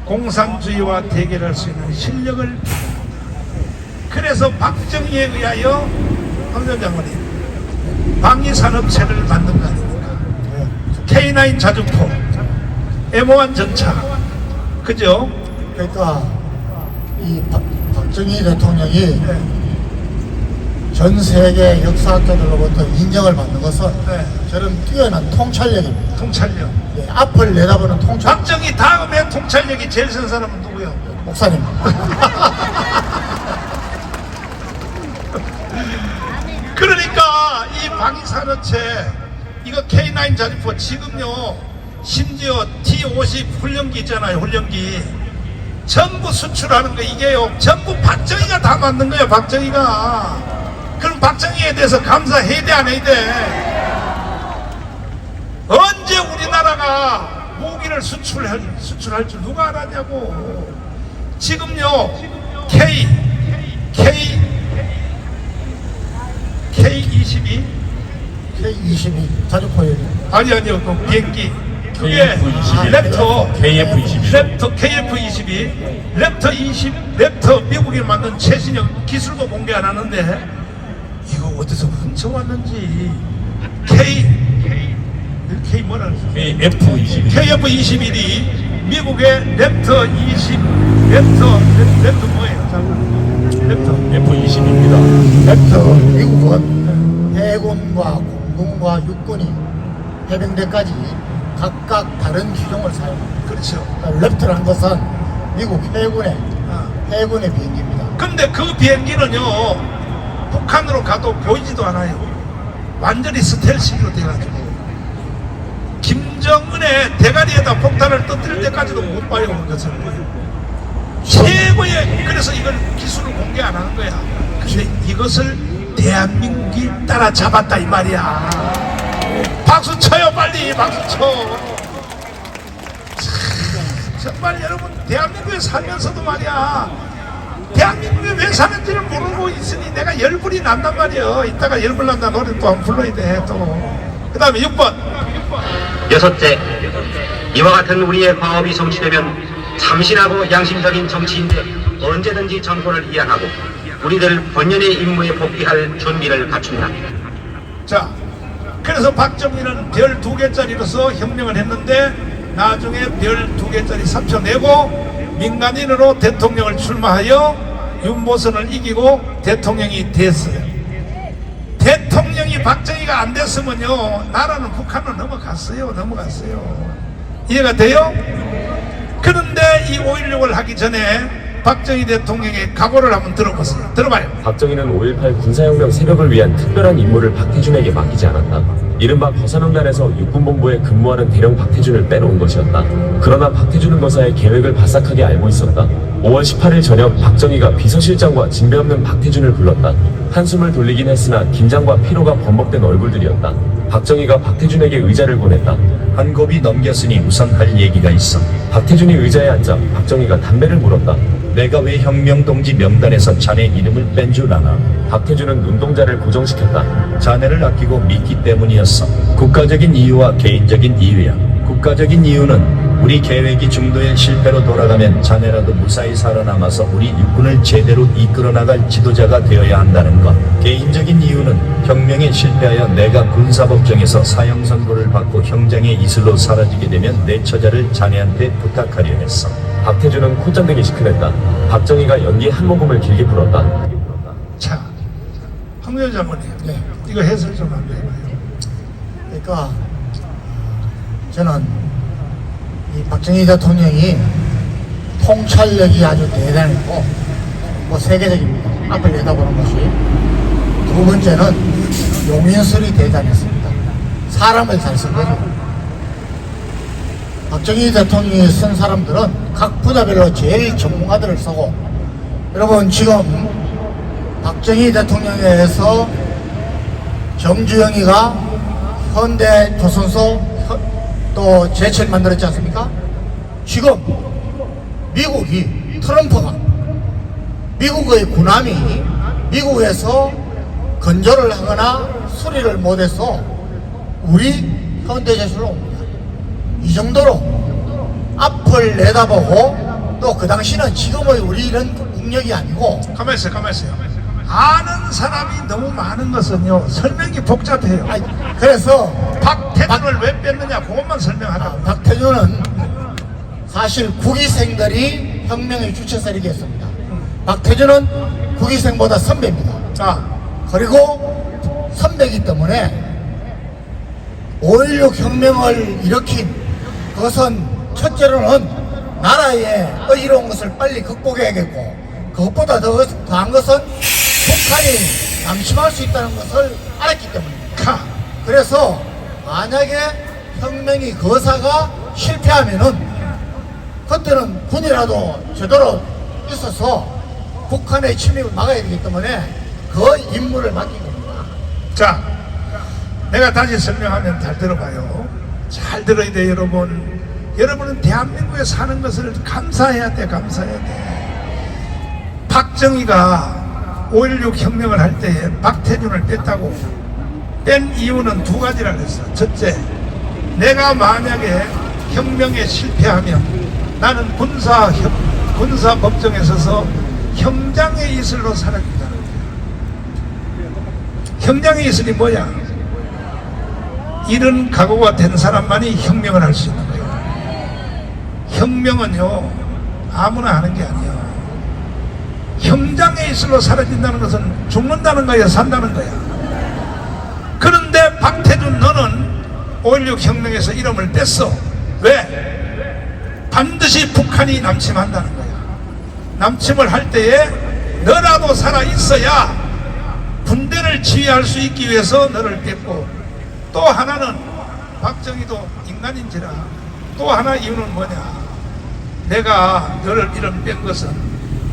공산주의와 대결할 수 있는 실력을. 그래서 박정희에 의하여 황전 장관님 방위산업체를 만든 거 아닙니까? K9 자주포, M1 전차, 그죠? 그러니까 이 박정희 대통령이 전 세계 역사학자들로부터 인정을 받는 것은 저런 뛰어난 통찰력입니다. 통찰력. 예, 앞을 내다보는 통찰. 박정희 다음에 통찰력이 제일 센 사람은 누구요? 목사님. 그러니까 이 방위산업체 이거 K9 자주포 지금요 심지어 T-50 훈련기 있잖아요. 훈련기 전부 수출하는 거 이게요 전부 박정희가 다 만든 거예요. 박정희가. 그럼 박정희에 대해서 감사해야 돼 안 해야 돼? 언제 우리나라가 무기를 수출할 줄 누가 알았냐고. 지금요 K22 K22 자주포열이. 아니요 그 비행기 그게 랩터 KF22 랩터 미국이 만든 최신형 기술도 공개 안 하는데 이거 어디서 훔쳐왔는지 K 뭐라 그랬어? KF21이 미국의 랩터 뭐예요? 랩터 F-22입니다. 미국은 해군과 공군과 육군이 해병대까지 각각 다른 기종을 사용합니다. 그렇죠. 랩터라는 것은 미국 해군의 비행기입니다. 근데 그 비행기는요 북한으로 가도 보이지도 않아요. 완전히 스텔스로 돼가지고 김정은의 대가리에다 폭탄을 터뜨릴 때까지도 못 봐요. 그것을 최고의. 그래서 이걸 기술을 공개 안 하는 거야. 근데 이것을 대한민국이 따라잡았다 이 말이야. 박수 쳐요 빨리. 박수 쳐. 정말 여러분 대한민국에 살면서도 말이야 대한민국에 왜 사는지를 모르고 있으니 내가 열불이 난단 말이야. 이따가 열불 난다 노래 또 한번 불러야 돼. 또 그 다음에 6번. 여섯째, 이와 같은 우리의 과업이 성취되면 참신하고 양심적인 정치인들 언제든지 정권을 이양하고 우리들 본연의 임무에 복귀할 준비를 갖춘다. 자, 그래서 박정희는 별 2개짜리로서 혁명을 했는데 나중에 별 2개짜리 3표 내고 민간인으로 대통령을 출마하여 윤보선을 이기고 대통령이 됐어요. 대통령이 박정희가 안 됐으면요 나라는 북한으로 넘어갔어요. 이해가 돼요? 그런데 이 5.16을 하기 전에 박정희 대통령의 각오를 한번 들어보세요. 들어봐요. 박정희는 5.18 군사혁명 세력을 위한 특별한 임무를 박태준에게 맡기지 않았다. 이른바 거사명단에서 육군본부에 근무하는 대령 박태준을 빼놓은 것이었다. 그러나 박태준은 거사의 계획을 바싹하게 알고 있었다. 5월 18일 저녁 박정희가 비서실장과 징배 없는 박태준을 불렀다. 한숨을 돌리긴 했으나 긴장과 피로가 범벅된 얼굴들이었다. 박정희가 박태준에게 의자를 보냈다. 한 곱이 넘겼으니 우선 할 얘기가 있어. 박태준이 의자에 앉자 박정희가 담배를 물었다. 내가 왜 혁명동지 명단에서 자네 이름을 뺀 줄 아나? 박태준은 눈동자를 고정시켰다. 자네를 아끼고 믿기 때문이었어. 국가적인 이유와 개인적인 이유야. 국가적인 이유는 우리 계획이 중도의 실패로 돌아가면 자네라도 무사히 살아남아서 우리 육군을 제대로 이끌어 나갈 지도자가 되어야 한다는 것. 개인적인 이유는 혁명에 실패하여 내가 군사법정에서 사형 선고를 받고 형장의 이슬로 사라지게 되면 내 처자를 자네한테 부탁하려 했어. 박태준은 콧잔등이 시큰했다. 박정희가 연기에 한 모금을 길게 불었다. 자, 황교안 장관님, 이거 해설 좀 한번 해봐요. 그러니까 저는 이 박정희 대통령이 통찰력이 아주 대단했고 뭐 세계적입니다. 앞을 내다보는 것이. 두 번째는 용인설이 대단했습니다. 사람을 잘 쓴 거죠. 박정희 대통령이 쓴 사람들은 각 분야별로 제일 전문가들을 쓰고, 여러분 지금 박정희 대통령에 의해서 정주영이가 현대조선소 또 제철 만들었지 않습니까? 지금 미국이 트럼프가 미국의 군함이 미국에서 건조를 하거나 수리를 못해서 우리 현대제철로 옵니다. 이 정도로 앞을 내다보고, 또 그 당시는 지금의 우리 이런 국력이 아니고. 가만히 있어요, 가만히 있어요. 아는 사람이 너무 많은 것은요, 설명이 복잡해요. 그래서 박태준을 왜 뺐느냐, 그것만 설명하라고. 박태준은 사실 국위생들이 혁명의 주체설이겠습니다. 박태준은 국위생보다 선배입니다. 그리고 선배이기 때문에 5.16 혁명을 일으킨 그것은 첫째로는 나라에 의로운 것을 빨리 극복해야겠고, 그것보다 더한 것은 북한이 남침할 수 있다는 것을 알았기 때문입니다. 그래서 만약에 혁명이 거사가 실패하면은 그때는 군이라도 제대로 있어서 북한의 침입을 막아야 되기 때문에 그 임무를 맡긴 겁니다. 자, 내가 다시 설명하면 잘 들어봐요. 잘 들어야 돼, 여러분. 여러분은 대한민국에 사는 것을 감사해야 돼, 감사해야 돼. 박정희가 5.16 혁명을 할 때에 박태준을 뺐다고 뺀 이유는 두 가지라 그랬어. 첫째, 내가 만약에 혁명에 실패하면 나는 군사 법정에 서서 형장의 이슬로 살아간다는 거야. 형장의 이슬이 뭐야? 이런 각오가 된 사람만이 혁명을 할 수 있는 거예요. 혁명은요, 아무나 하는 게 아니에요. 형장의 이슬로 사라진다는 것은 죽는다는 거야, 산다는 거야. 그런데 박태준, 너는 5.16 혁명에서 이름을 뺐어. 왜? 반드시 북한이 남침한다는 거야. 남침을 할 때에 너라도 살아있어야 군대를 지휘할 수 있기 위해서 너를 뺐고, 또 하나는 박정희도 인간인지라 또 하나 이유는 뭐냐, 내가 너를 이름 뺀 것은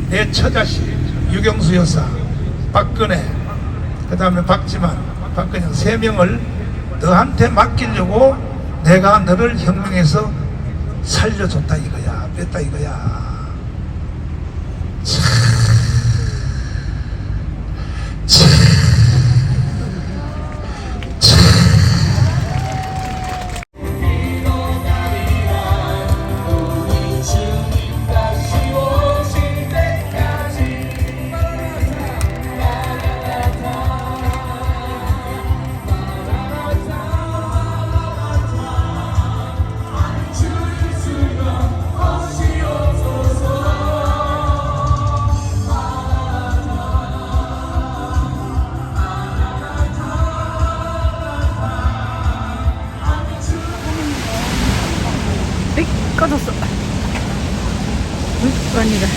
내 처자식 유경수 여사, 박근혜, 그 다음에 박지만, 박근영 3명을 너한테 맡기려고 내가 너를 혁명에서 살려줬다 이거야, 뺐다 이거야. 꺼졌어. 응? 아니다.